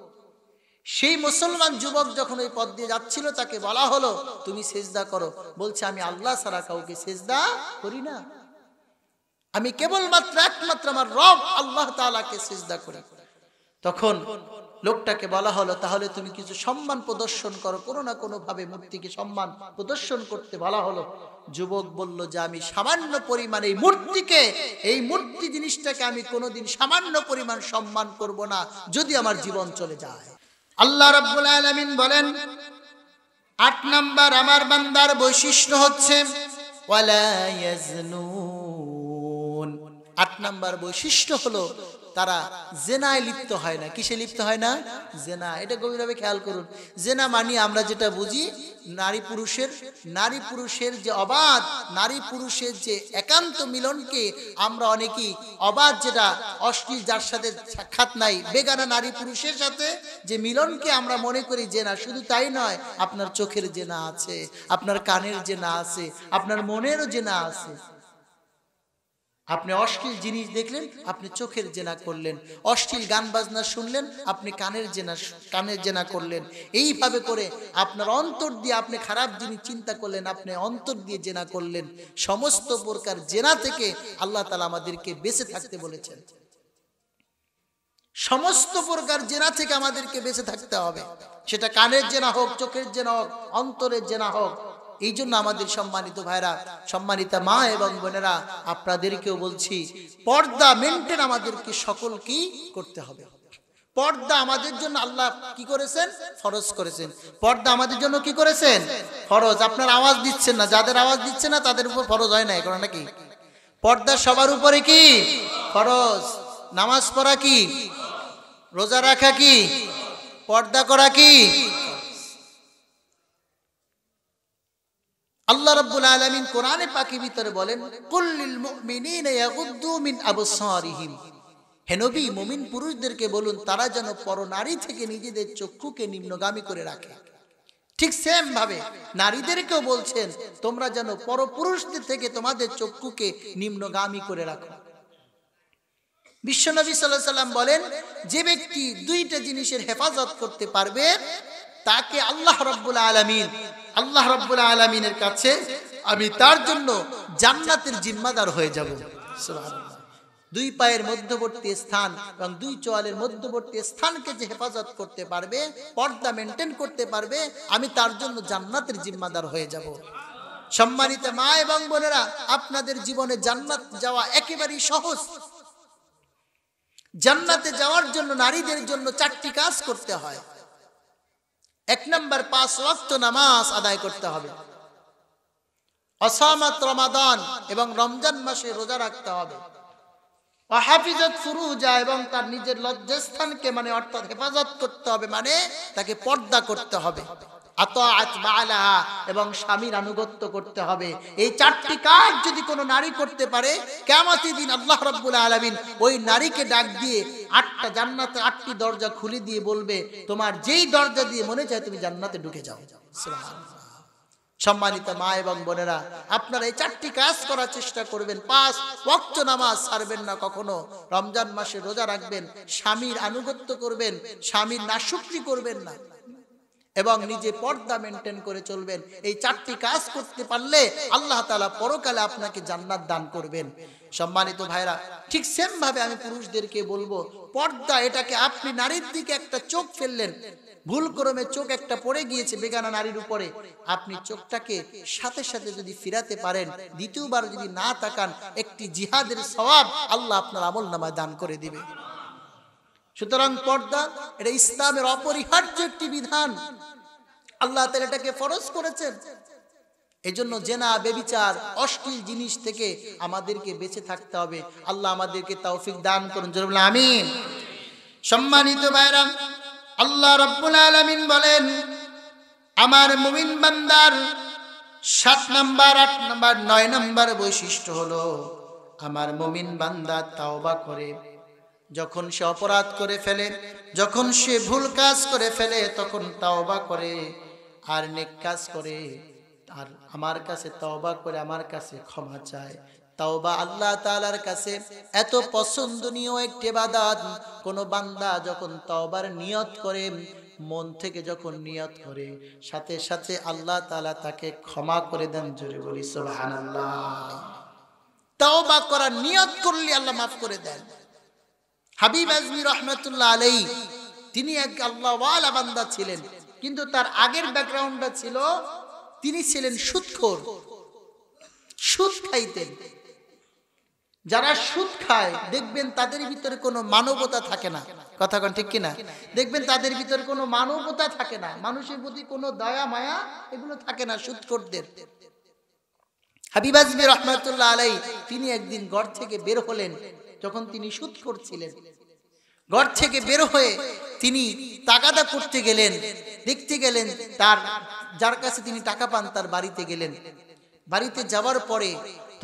সেই মুসলমান যুবক যখন ওই পথ দিয়ে যাচ্ছিল, তাকে বলা হলো, তুমি সিজদা করো। বলছে, আমি আল্লাহ ছাড়া কাউকে সিজদা করি না, আমি কেবলমাত্র একমাত্র আমার রব আল্লাহ তাআলাকে সিজদা করি। তখন লোকটাকে বলা হলো, তাহলে তুমি কিছু সম্মান প্রদর্শন করো, কোনো না কোনো ভাবে মূর্তিকে সম্মান প্রদর্শন করতে বলা হলো। যুবক বলল যে আমি সামান্য পরিমাণ এই মূর্তিকে, এই মূর্তি জিনিসটাকে আমি কোনোদিন সামান্য পরিমাণ সম্মান করব না, যদি আমার জীবন চলে যায়। আল্লাহ রাব্বুল আলামিন বলেন, 8 নাম্বার আমার বান্দার বৈশিষ্ট্য হচ্ছে ওয়ালা ইয়াজনুন। 8 নাম্বার বৈশিষ্ট্য হলো তারা জেনায় লিপ্ত হয় না। কিসে লিপ্ত হয় না? জেনা। এটা গভীরভাবে খেয়াল করুন। জেনা মানে আমরা যেটা বুঝি নারী পুরুষের যে অবাধ, নারী পুরুষের যে একান্ত মিলনকে আমরা অনেকেই অবাধ, যেটা অশ্লীল, যার সাথে সাক্ষাৎ নাই, বেগানা নারী পুরুষের সাথে যে মিলনকে আমরা মনে করি জেনা। শুধু তাই নয়, আপনার চোখের জেনা আছে, আপনার কানের জেনা আছে, আপনার মনেরও জেনা আছে। আপনি অশ্লীল জিনিস দেখলেন, আপনি চোখের জেনা করলেন। অশ্লীল গান বাজনা শুনলেন, আপনি কানের জেনা করলেন। এইভাবে করে আপনার অন্তর দিয়ে আপনি খারাপ জিনিস চিন্তা করলেন, আপনি অন্তর দিয়ে জেনা করলেন। সমস্ত প্রকার জেনা থেকে আল্লাহ তাআলা আমাদেরকে বেঁচে থাকতে বলেছেন। সমস্ত প্রকার জেনা থেকে আমাদেরকে বেঁচে থাকতে হবে, সেটা কানের জেনা হোক, চোখের জেনা হোক, অন্তরের জেনা হোক। এই জন্য আমাদের সম্মানিত ভাইরা, সম্মানিতা মা এবং বোনেরা, আপনাদেরকেও বলছি, পর্দা মেনটেন আমাদেরকে সকলকেই করতে হবে। পর্দা আমাদের জন্য আল্লাহ কি করেছেন? ফরজ করেছেন। পর্দা আমাদের জন্য কি করেছেন? ফরজ। আপনার আওয়াজ দিচ্ছেন না, যাদের আওয়াজ দিচ্ছে না তাদের উপর ফরজ হয় না এখন নাকি? পর্দা সবার উপরে কি ফরজ। নামাজ পড়া কি, রোজা রাখা কি, পর্দা করা কি। আল্লাহ রাব্বুল আলামিন কোরআনে পাকের ভিতরে বলেন, কুল্লিল মুমিনিনা ইয়াগুদ্দু মিন আবসারিহিম, হে নবী মুমিন পুরুষদেরকে বলুন তারা যেন পরনারী থেকে নিজেদের চক্ষুকে নিম্নগামী করে রাখে। ঠিক সেম ভাবে নারীদেরকেও বলছেন, তোমরা যেন পরপুরুষদের থেকে তোমাদের চক্ষুকে নিম্নগামী করে রাখো। বিশ্বনবী সাল্লাল্লাহু আলাইহি সাল্লাম বলেন, যে ব্যক্তি দুইটা জিনিসের হেফাজত করতে পারবে তাকে আল্লাহ রাব্বুল আলামিনের কাছে আমি তার জন্য জান্নাতের জিম্মাদার হয়ে যাব। সুবহানাল্লাহ। দুই পায়ের মধ্যবর্তী স্থান এবং দুই চোয়ালের মধ্যবর্তী স্থানকে যে হেফাজত করতে পারবে, পর্দা মেনটেন করতে পারবে, আমি তার জন্য জান্নাতের জিম্মাদার হয়ে যাব। সম্মানিত মা এবং বোনেরা, আপনাদের জীবনে জান্নাত যাওয়া একেবারেই সহজ। জান্নাতে যাওয়ার জন্য নারীদের জন্য 4টি কাজ করতে হয়। 1 নাম্বার, 5 ওয়াক্ত নামাজ আদায় করতে হবে। অসামাত রমাদান এবং রমজান মাসে রোজা রাখতে হবে। ওয়াহাফিজাত ফুরুজা, এবং তার নিজের লজ্জাস্থানকে মানে অর্থাৎ হেফাজত করতে হবে, মানে তাকে পর্দা করতে হবে। আতাআত বালাহা, এবং স্বামীর আনুগত্য করতে হবে। এই 4টি কাজ যদি কোনো নারী করতে পারে, কিয়ামতের দিন আল্লাহ রাব্বুল আলামিন ওই নারীকে ডাক দিয়ে 8টা জান্নাতের 8টি দরজা খুলে দিয়ে বলবে, তোমার যেই দরজা দিয়ে মনে চায় তুমি জান্নাতে ঢুকে যাও। সুবহানাল্লাহ। সম্মানিত মা এবং বোনেরা, আপনারা এই 4টি কাজ করার চেষ্টা করবেন। 5 ওয়াক্ত নামাজ ছাড়বেন না কখনো। রমজান মাসে রোজা রাখবেন, স্বামীর আনুগত্য করবেন, স্বামীর নাশুকরি করবেন না, এবং নিজে পর্দা মেনটেন করে চলবেন। এই 4টি কাজ করতে পারলে আল্লাহ তাআলা পরকালে আপনাকে জান্নাত দান করবেন। সম্মানিত ভাইরা, ঠিক সেম ভাবে আমি পুরুষদেরকে বলবো, পর্দা এটাকে আপনি নারীর দিকে একটা চোখ ফেললেন, ভুল ক্রমে চোখ একটা পড়ে গিয়েছে বেগানা নারীর উপরে, আপনি চোখটাকে সাথে সাথে যদি ফিরাতে পারেন, দ্বিতীয়বার যদি না তাকান, একটি জিহাদের সওয়াব আল্লাহ আপনার আমলনামায় দান করে দিবে। সুতরাং পর্দা এটা ইসলামের অপরিহার্য একটি বিধান। আল্লাহ তাআলা এটাকে ফরজ করেছেন। এজন্য জেনা, ব্যভিচার, অশ্লীল জিনিস থেকে আমাদেরকে বেঁচে থাকতে হবে। আল্লাহ আমাদেরকে তৌফিক দান করুন, জোরে বলুন আমিন। সম্মানিত ভাইরা, আল্লাহ রাব্বুল আলামিন বলেন, আমার মুমিন বান্দার 7 নাম্বার, 8 নাম্বার, 9 নাম্বার বৈশিষ্ট্য হলো, আমার মুমিন বান্দা তাওবা করে। যখন সে অপরাধ করে ফেলে, যখন সে ভুল কাজ করে ফেলে, তখন তাওবা করে আর নেক কাজ করে, আর আমার কাছে তাওবা করে আমার কাছে ক্ষমা চায়। তাওবা আল্লাহ তাআলার কাছে এত পছন্দনীয় একটি ইবাদত। কোন বান্দা যখন তাওবার নিয়ত করে, মন থেকে যখন নিয়ত করে, সাথে সাথে আল্লাহ তাআলা তাকে ক্ষমা করে দেন। জোরে বলি সুবহানাল্লাহ। তাওবা করার নিয়ত করলে আল্লাহ মাফ করে দেন। হাবিব আজমি রহমাতুল্লাহ আলাইহি, তিনি এক আল্লাহওয়ালা বান্দা ছিলেন, কিন্তু তার আগের ব্যাকগ্রাউন্ডটা ছিল, তিনি ছিলেন সুদখোর, সুদ খাইতেন। যারা সুদ খায় দেখবেন তাদের ভিতরে কোনো মানবতা থাকে না। কথা কোন ঠিক কিনা? দেখবেন তাদের ভিতরে কোনো মানবতা থাকে না, মানুষের প্রতি কোনো দয়া মায়া এগুলো থাকে না সুদখোরদের। হাবিব আজমি রহমাতুল্লাহ আলাই তিনি একদিন ঘর থেকে বের হলেন, যখন তিনি সুদ করছিলেন, ঘর থেকে বের হয়ে তিনি তাগাদা করতে গেলেন, দেখতে গেলেন তার যার কাছে তিনি টাকা পান তার বাড়িতে গেলেন। বাড়িতে যাওয়ার পরে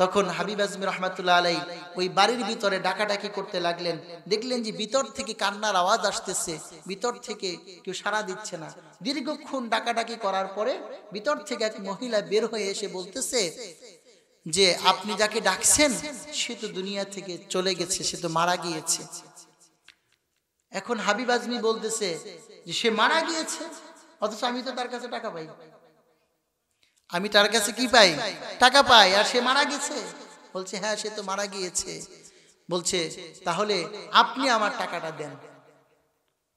তখন হাবিব আজমি রহমাতুল্লাহ আলাই ওই বাড়ির ভিতরে ডাকাডাকি করতে লাগলেন। দেখলেন যে ভিতর থেকে কান্নার আওয়াজ আসতেছে, ভিতর থেকে কেউ সাড়া দিচ্ছে না। দীর্ঘক্ষণ ডাকাডাকি করার পরে ভিতর থেকে এক মহিলা বের হয়ে এসে বলতেছে যে আপনি যাকে ডাকছেন সে তো দুনিয়া থেকে চলে গেছে, সে তো মারা গিয়েছে। এখন হাবিব আজমি বলতেছে যে সে মারা গিয়েছে, অথচ আমি তো তার কাছে টাকা পাই, আমি তার কাছে কি পাই? টাকা পাই, আর সে মারা গেছে। বলছে হ্যাঁ সে তো মারা গিয়েছে। বলছে তাহলে আপনি আমার টাকাটা দেন।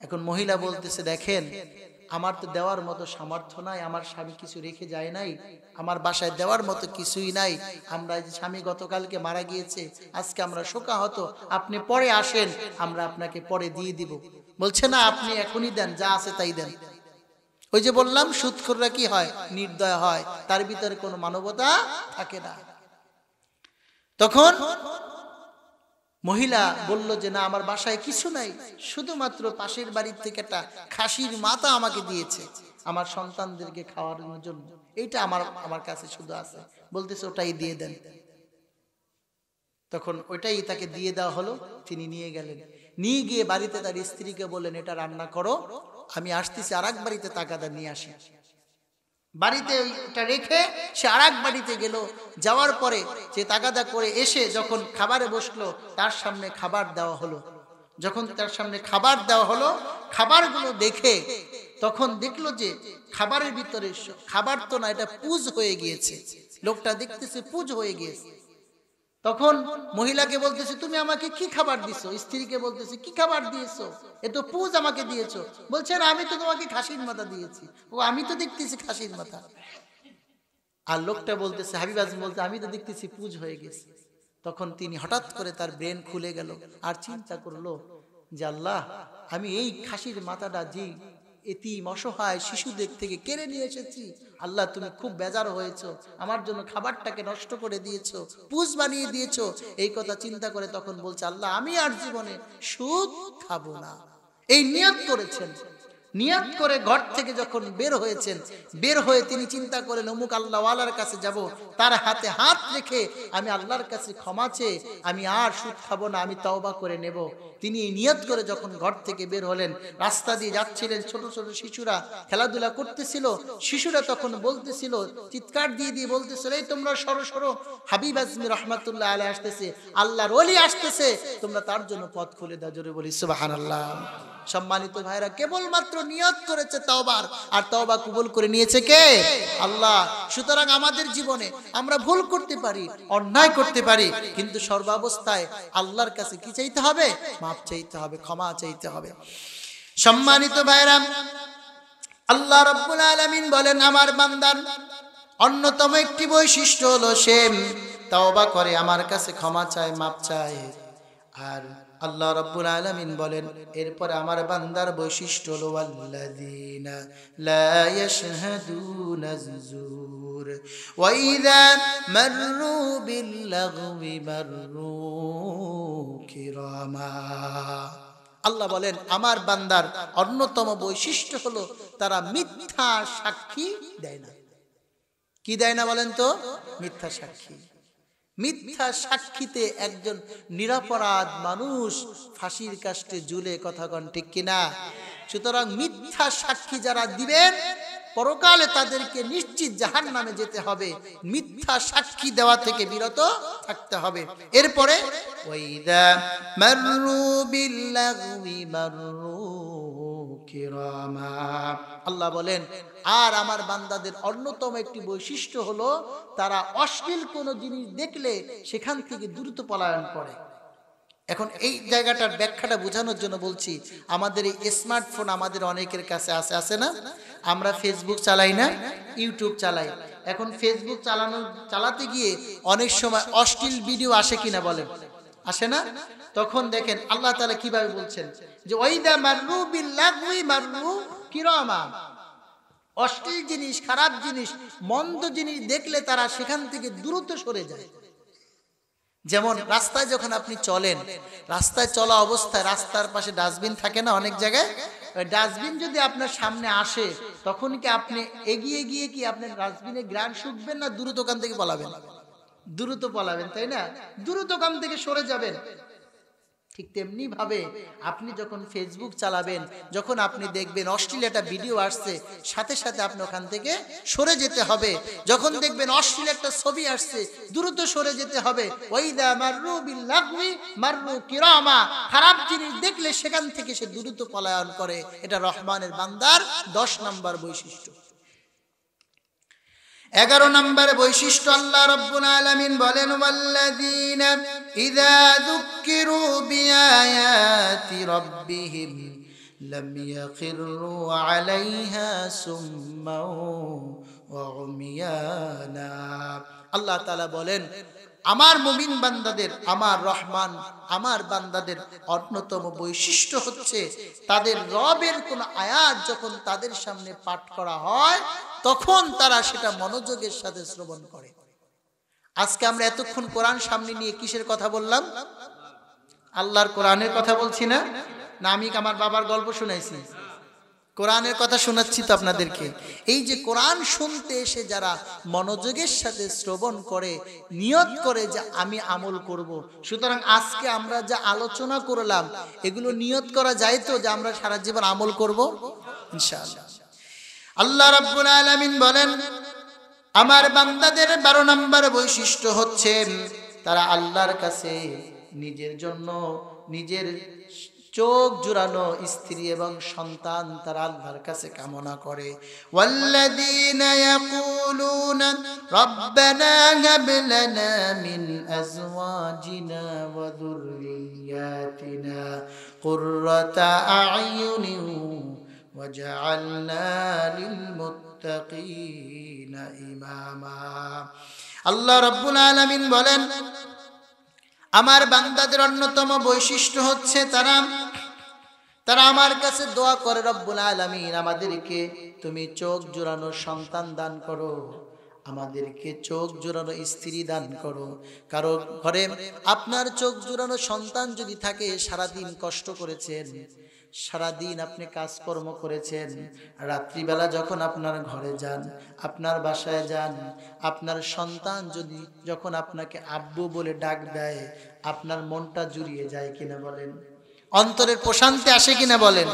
এখন মহিলা বলতেছে দেখেন আমার তো দেওয়ার মতো সামর্থ্য নাই, আমার স্বামী কিছু রেখে যায় নাই, আমার বাসায় দেওয়ার মতো কিছুই নাই। আমরা যে স্বামী গতকালকে মারা গিয়েছে, আজকে আমরা শোকাহত, আপনি পরে আসেন, আমরা আপনাকে পরে দিয়ে দিব। বলছে না আপনি এখনই দেন, যা আছে তাই দেন। ওই যে বললাম সুদখোররা কি হয়? নির্দয় হয়, তার ভিতরে কোনো মানবতা থাকে না। তখন মহিলা বলল যে না আমার বাসায় কিছু নাই, শুধুমাত্র পাশের বাড়ির থেকে একটা খাসির মাথা আমাকে দিয়েছে আমার সন্তানদেরকে খাওয়ানোর জন্য, এইটা আমার কাছে শুধু আছে। বলতেছে ওটাই দিয়ে দেন। তখন ওইটাই তাকে দিয়ে দেওয়া হলো। তিনি নিয়ে গেলেন, নিয়ে গিয়ে বাড়িতে তার স্ত্রীকে বললেন এটা রান্না করো, আমি আসতেছি আর এক বাড়িতে তাগাদা নিয়ে আসি। বাড়িতে ওইটা রেখে সে আর এক বাড়িতে গেল। যাওয়ার পরে যে তাগাদা করে এসে যখন খাবারে বসলো, তার সামনে খাবার দেওয়া হলো। যখন তার সামনে খাবার দেওয়া হলো, খাবারগুলো দেখে তখন দেখলো যে খাবারের ভিতরে খাবার তো না, এটা পুজ হয়ে গিয়েছে। লোকটা দেখতেছে পুজ হয়ে গিয়েছে। তখন মহিলাকে বলতেছে তুমি আমাকে কি খাবার দিছো? স্ত্রীকে বলতেছে কি খাবার দিয়েছো? এ তো পুজ আমাকে দিয়েছো। বলছে না আমি তো তোমাকে খাসির মাথা দিয়েছি। ও আমি তো দেখতেছি খাসির মাথা। আর লোকটা বলতেছে হাবিব আজমি বলতে আমি তো দেখতেছি পুজ হয়ে গেছে। তখন তিনি হঠাৎ করে তার ব্রেন খুলে গেল, আর চিন্তা করলো যে আল্লাহ আমি এই খাসির মাথাটা যে এতিম অসহায় শিশুদের থেকে কেড়ে নিয়ে এসেছি, আল্লাহ তুমি খুব বেজার হয়েছো, আমার জন্য খাবারটাকে নষ্ট করে দিয়েছো, পুজ বানিয়ে দিয়েছো। এই কথা চিন্তা করে তখন বলছে আল্লাহ আমি আর জীবনে সুদ খাবো না। এই নিয়ত করেছেন। নিয়ত করে ঘর থেকে যখন বের হয়েছেন, বের হয়ে তিনি চিন্তা করেন অমুক আল্লাহওয়ালার কাছে যাব, তার হাতে হাত রেখে আমি আল্লাহর কাছে ক্ষমা চেয়ে আমি আর সুদ খাবো না, আমি তওবা করে নেব। তিনি এই নিয়ত করে যখন ঘর থেকে বের হলেন, রাস্তা দিয়ে যাচ্ছিলেন, ছোট ছোট শিশুরা খেলাধুলা করতেছিল। শিশুরা তখন বলতেছিল, চিৎকার দিয়ে দিয়ে বলতেছিল এই তোমরা সরো সরো, হাবিব আজমি রহমাতুল্লাহ আলাইহি আসতেছে, আল্লাহর ওলি আসতেছে, তোমরা তার জন্য পথ খুলে দাও। জোরে বলি সুবহানাল্লাহ। সম্মানিত ভাইরা, কেবলমাত্র নিয়ত করেছে তওবার, আর তওবা কবুল করে নিয়েছে কে? আল্লাহ। সুতরাং আমাদের জীবনে আমরা ভুল করতে পারি, অন্যায় করতে পারি, কিন্তু সর্বাবস্থায় আল্লাহর কাছে কি চাইতে হবে? মাফ চাইতে হবে, ক্ষমা চাইতে হবে। সম্মানিত ভাইরা, আল্লাহ রাব্বুল আলামিন বলেন আমার বান্দার অন্যতম একটি বৈশিষ্ট্য হলো সে তওবা করে, আমার কাছে ক্ষমা চায়, মাফ চায়। আর আল্লাহ রাব্বুল আলামিন বলেন এরপরে আমার বান্দার বৈশিষ্ট্য হলো ওয়াল্লাযীনা লা ইয়াশহাদুনা যুর ওয়া ইযা মাররু বিল্লাগwi মাররু কিরামা। আল্লাহ বলেন আমার বান্দার অন্যতম বৈশিষ্ট্য হলো তারা মিথ্যা সাক্ষী দেয় না। কি দেয় না বলেন তো? মিথ্যা সাক্ষী। মিথ্যা সাক্ষীতে একজন নিরপরাধ মানুষ ফাঁসির কাস্টে ঝুলে, কথা কন ঠিক কিনা? সুতরাং মিথ্যা সাক্ষী যারা দিবেন পরকালে তাদেরকে নিশ্চিত জাহান্নামে যেতে হবে। মিথ্যা সাক্ষী দেওয়া থেকে বিরত থাকতে হবে। এরপরে ওয়াইদা মাররু বিল্লাগwi মাররু কিরামা। আল্লাহ বলেন আর আমার বান্দাদের অন্যতম একটি বৈশিষ্ট্য হলো তারা অশ্লীল কোনো জিনিস দেখলে সেখান থেকে দ্রুত পলায়ন করে। এখন এই জায়গাটার ব্যাখ্যাটা বোঝানোর জন্য বলছি, আমাদের এই স্মার্টফোন আমাদের অনেকের কাছে আছে না? আমরা ফেসবুক চালাই না, ইউটিউব চালাই। এখন ফেসবুক চালাতে গিয়ে অনেক সময় অশ্লীল ভিডিও আসে কিনা বলেন? আসে না? তখন দেখেন আল্লাহ তাআলা কিভাবে বলছেন যে ওয়াইদা মাররু বিল্লাগwi মাররু কিরামা। অশ্লীল জিনিস, খারাপ জিনিস, মন্দ জিনিস দেখলে তারা সেখান থেকে দ্রুত সরে যায়। যেমন রাস্তায় যখন আপনি চলেন, রাস্তায় চলা অবস্থায় রাস্তার পাশে ডাস্টবিন থাকে না অনেক জায়গায়, ওই ডাস্টবিন যদি আপনার সামনে আসে তখন কি আপনি এগিয়ে গিয়ে কি আপনার ডাস্টবিনে গ্রান শুকবেন না দ্রুত ওখান থেকে পলাবেন? দ্রুত পলাবেন, তাই না? দ্রুত ওখান থেকে সরে যাবেন। ঠিক তেমনি ভাবে আপনি যখন ফেসবুক চালাবেন, যখন আপনি দেখবেন অশ্লীল একটা ভিডিও আসছে, সাথে সাথে আপনি ওখান থেকে সরে যেতে হবে। যখন দেখবেন অশ্লীল একটা ছবি আসছে, দ্রুত সরে যেতে হবে। ওয়াইদা মাররু বিল লাগবি মাররু কিরামা, খারাপ জিনিস দেখলে সেখান থেকে সে দ্রুত পলায়ন করে। এটা রহমানের বান্দার 10 নম্বর বৈশিষ্ট্য। 11 নম্বর বৈশিষ্ট্য আল্লাহ রাব্বুল আলামিন বলেন, ওয়াল্লাযীনা ইযা যুক্কিরু বিআয়াতি রাব্বিহিম লাম ইয়াখিরু আলাইহা সুম্মান ওয়া উমিয়ানা। আল্লাহ তাআলা বলেন, আমার মুমিন বান্দাদের, আমার রহমান আমার বান্দাদের অন্যতম বৈশিষ্ট্য হচ্ছে তাদের রবের কোন আয়াত যখন তাদের সামনে পাঠ করা হয় তখন তারা সেটা মনোযোগের সাথে শ্রবণ করে। আজকে আমরা এতক্ষণ কোরআন সামনে নিয়ে কিসের কথা বললাম? আল্লাহর কোরআনের কথা বলছি না? না আমি আমার বাবার গল্প শুনাইছি? কোরআনের কথা শোনাচ্ছি তো আপনাদেরকে। এই যে কোরআন শুনতে এসে যারা মনোযোগের সাথে শ্রবণ করে, নিয়ত করে যে আমি আমল করব, সুতরাং আজকে আমরা যা আলোচনা করলাম এগুলো নিয়ত করা যায় তো যে আমরা সারা জীবন আমল করব ইনশাআল্লাহ। আল্লাহ রাব্বুল আলামিন বলেন, আমার বান্দাদের 12 নম্বর বৈশিষ্ট্য হচ্ছে তারা আল্লাহর কাছে নিজের জন্য নিজের চোখ জুড়ানো স্ত্রী এবং সন্তান তারা আল্লাহর কাছে কামনা করে। ওয়াল্লাযীনা ইয়াকুলুনা রাব্বানা হাব লানা মিন আজওয়াজিনা ওয়া যুররিয়্যাতিনা কুররাতা আ'য়ুনিন ওয়াজআলনা লিল মুত্তাকিনা ইমামা। আল্লাহ রাব্বুল আলামিন বলেন, আমার বান্দাদের অন্যতম বৈশিষ্ট্য হচ্ছে তারা আমার কাছে দোয়া করে, রব্বুল আলামিন আমাদেরকে তুমি চোখ জোড়ানো সন্তান দান করো, আমাদেরকে চোখ জোড়ানো স্ত্রী দান করো। কারো ঘরে আপনার চোখ জোড়ানো সন্তান যদি থাকে, সারাদিন কষ্ট করেছেন, সারাদিন আপনি কাজকর্ম করেছেন, রাত্রিবেলা যখন আপনার ঘরে যান, আপনার বাসায় যান, আপনার সন্তান যদি যখন আপনাকে আব্বু বলে ডাক দেয়, আপনার মনটা জুড়িয়ে যায় কিনা বলেন? অন্তরের প্রশান্তি আসে কিনা বলেন?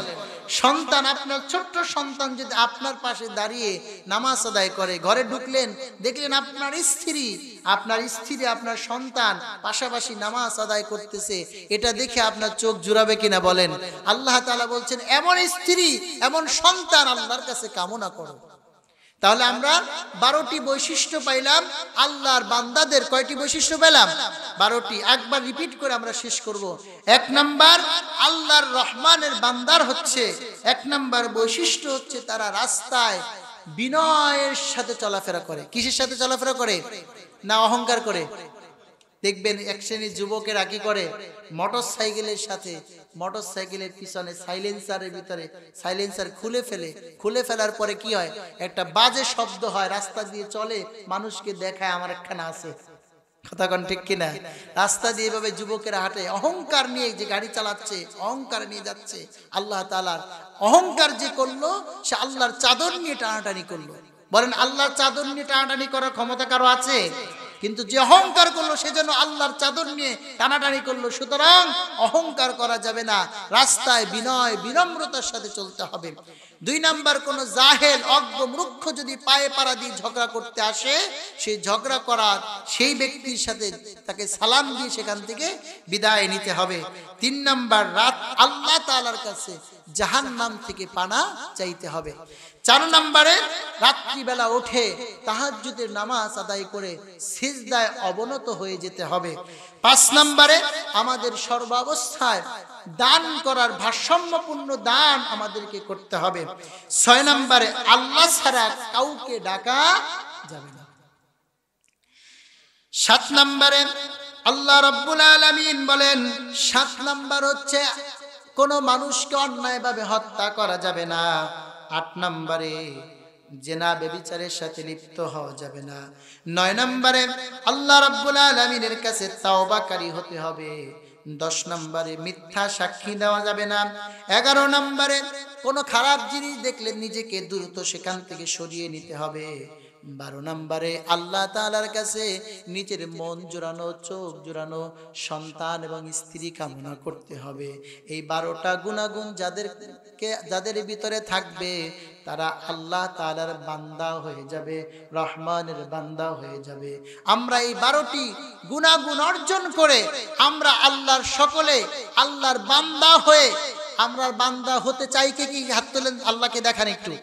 সন্তান, আপনার ছোট্ট সন্তান যদি আপনার পাশে দাঁড়িয়ে নামাজ আদায় করে, ঘরে ঢুকলেন দেখলেন আপনার স্ত্রী আপনার সন্তান পাশাপাশি নামাজ আদায় করতেছে, এটা দেখে আপনার চোখ জুড়াবে কিনা বলেন? আল্লাহ তাআলা বলছেন, এমন স্ত্রী এমন সন্তান আল্লাহর কাছে কামনা করো। তাহলে আমরা 12টি বৈশিষ্ট্য পাইলাম। আল্লাহর বান্দাদের কয়টি বৈশিষ্ট্য পেলাম? 12টি। একবার রিপিট করে আমরা শেষ করব। 1 নাম্বার, আল্লাহর রহমানের বান্দার হচ্ছে 1 নাম্বার বৈশিষ্ট্য হচ্ছে তারা রাস্তায় বিনয়ের সাথে চলাফেরা করে। কিসের সাথে চলাফেরা করে? না অহংকার করে? দেখবেন এক শ্রেণীর যুবকেরা কি করে, মোটরসাইকেলের সাথে মোটরসাইকেলের পিছনে সাইলেন্সারের ভিতরে সাইলেন্সার খুলে ফেলার পরে কি হয়, একটা বাজে শব্দ হয়, রাস্তা দিয়ে চলে, মানুষকে দেখায় আমার একখানা আছে। কথা কোন ঠিক কিনা? রাস্তা দিয়ে এভাবে যুবকেরা হাঁটে, অহংকার নিয়ে যে গাড়ি চালাচ্ছে, অহংকার নিয়ে যাচ্ছে। আল্লাহ তাআলার অহংকার যে করলো, সে আল্লাহর চাদর নিয়ে টানাটানি করলো। বলেন, আল্লাহর চাদর নিয়ে টানাটানি করার ক্ষমতা কারো আছে? কিন্তু যে অহংকার করলো সেজন্য আল্লাহর চাদর নিয়ে টানাটানি করলো। সুতরাং অহংকার করা যাবে না, রাস্তায় বিনয় বিনম্রতার সাথে চলতে হবে। 2 নাম্বার, কোন জাহেল অজ্ঞ মূর্খ যদি পায়ে পাড়া দিয়ে ঝগড়া করতে আসে, সেই ঝগড়া করার সেই ব্যক্তির সাথে তাকে সালাম দিয়ে সেখান থেকে বিদায় নিতে হবে। 3 নাম্বার, রাত আল্লাহ তাআলার কাছে জাহান্নাম থেকে পানা চাইতে হবে। 4 নম্বরে, রাত্রিবেলা উঠে তাহাজ্জুদের নামাজ আদায় করে সিজদায় অবনত হয়ে যেতে হবে। 5 নম্বরে, আমাদের সর্বাবস্থায় দান করার ভারসাম্যপূর্ণ দান আমাদেরকে করতে হবে। 6 নম্বরে, আল্লাহ ছাড়া কাউকে ডাকা যাবে না। 7 নম্বরে, আল্লাহ রাব্বুল আলামিন বলেন, 7 নম্বর হচ্ছে কোন মানুষকে অন্যায়ভাবে হত্যা করা যাবে না। 8 নম্বরে, জেনা ব্যভিচারের সাথে লিপ্ত হওয়া যাবে না। 9 নম্বরে আল্লাহ রাব্বুল আলামিনের কাছে তাওবাকারী হতে হবে। 10 নম্বরে মিথ্যা সাক্ষী দেওয়া যাবে না। 11 নম্বরে কোনো খারাপ জিনিস দেখলে নিজেকে দ্রুত সেখান থেকে সরিয়ে নিতে হবে। 12 নম্বরে আল্লাহ তাআলার কাছে নিজের মন জোড়ানো, চোখ জোড়ানো সন্তান এবং স্ত্রী কামনা করতে হবে। এই 12টা গুণাগুণ যাদের ভিতরে থাকবে তারা আল্লাহ তাআলার বান্দা হয়ে যাবে, রহমানের বান্দা হয়ে যাবে। আমরা এই 12টি গুণাগুণ অর্জন করে আমরা আল্লাহর সকলে আল্লাহর বান্দা হয়ে আমরা বান্দা হতে চাই। কে কি হাত তোলেন, আল্লাহকে দেখান, একটু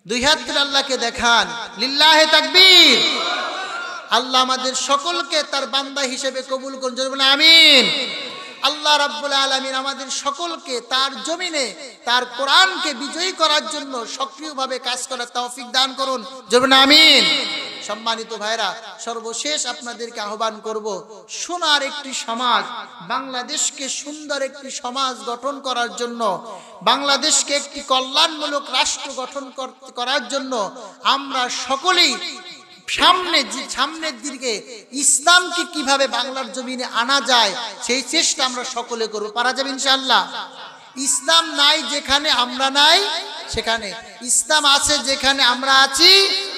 2 হাত তুলে আল্লাহকে দেখান। লিল্লাহে তাকবীর। আল্লাহ আমাদের সকলকে তার বান্দা হিসেবে কবুল করুন, বলুন আমিন। আল্লাহ রাব্বুল আলামিন আমাদের সকলকে তার জমিনে তার কোরআনকে বিজয়ী করার জন্য সক্রিয়ভাবে কাজ করার তৌফিক দান করুন, বলুন আমিন। সম্মানিত ভাইরা, সর্বশেষ আপনাদেরকে আহ্বান করব, সোনার একটি সমাজ, বাংলাদেশকে সুন্দর একটি সমাজ গঠন করার জন্য, বাংলাদেশকে একটি কল্যাণমূলক রাষ্ট্র গঠন করার জন্য আমরা সকলেই সামনের দিকে ইসলামকে কিভাবে বাংলার জমিনে আনা যায় সেই চেষ্টা আমরা সকলে করব। পারা যাবে ইনশাআল্লাহ। ইসলাম নাই যেখানে আমরা নাই সেখানে, ইসলাম আছে যেখানে আমরা আছি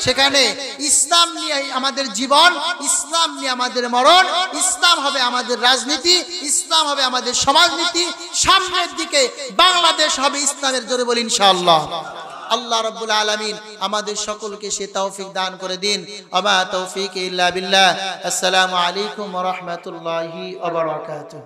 সেখানে। ইসলাম নিয়ে আমাদের জীবন, ইসলাম নিয়ে আমাদের মরণ, ইসলাম হবে আমাদের রাজনীতি, ইসলাম হবে আমাদের সমাজনীতি। সামনের দিকে বাংলাদেশ হবে ইসলামের, জোরে বলি ইনশাআল্লাহ। আল্লাহ রাব্বুল আলামিন আমাদের সকলকে সে তৌফিক দান করে দিন। আমা তৌফিক ইল্লা বিল্লাহ। আসসালামু আলাইকুম ওয়া রাহমাতুল্লাহি ওয়া বারাকাতুহু।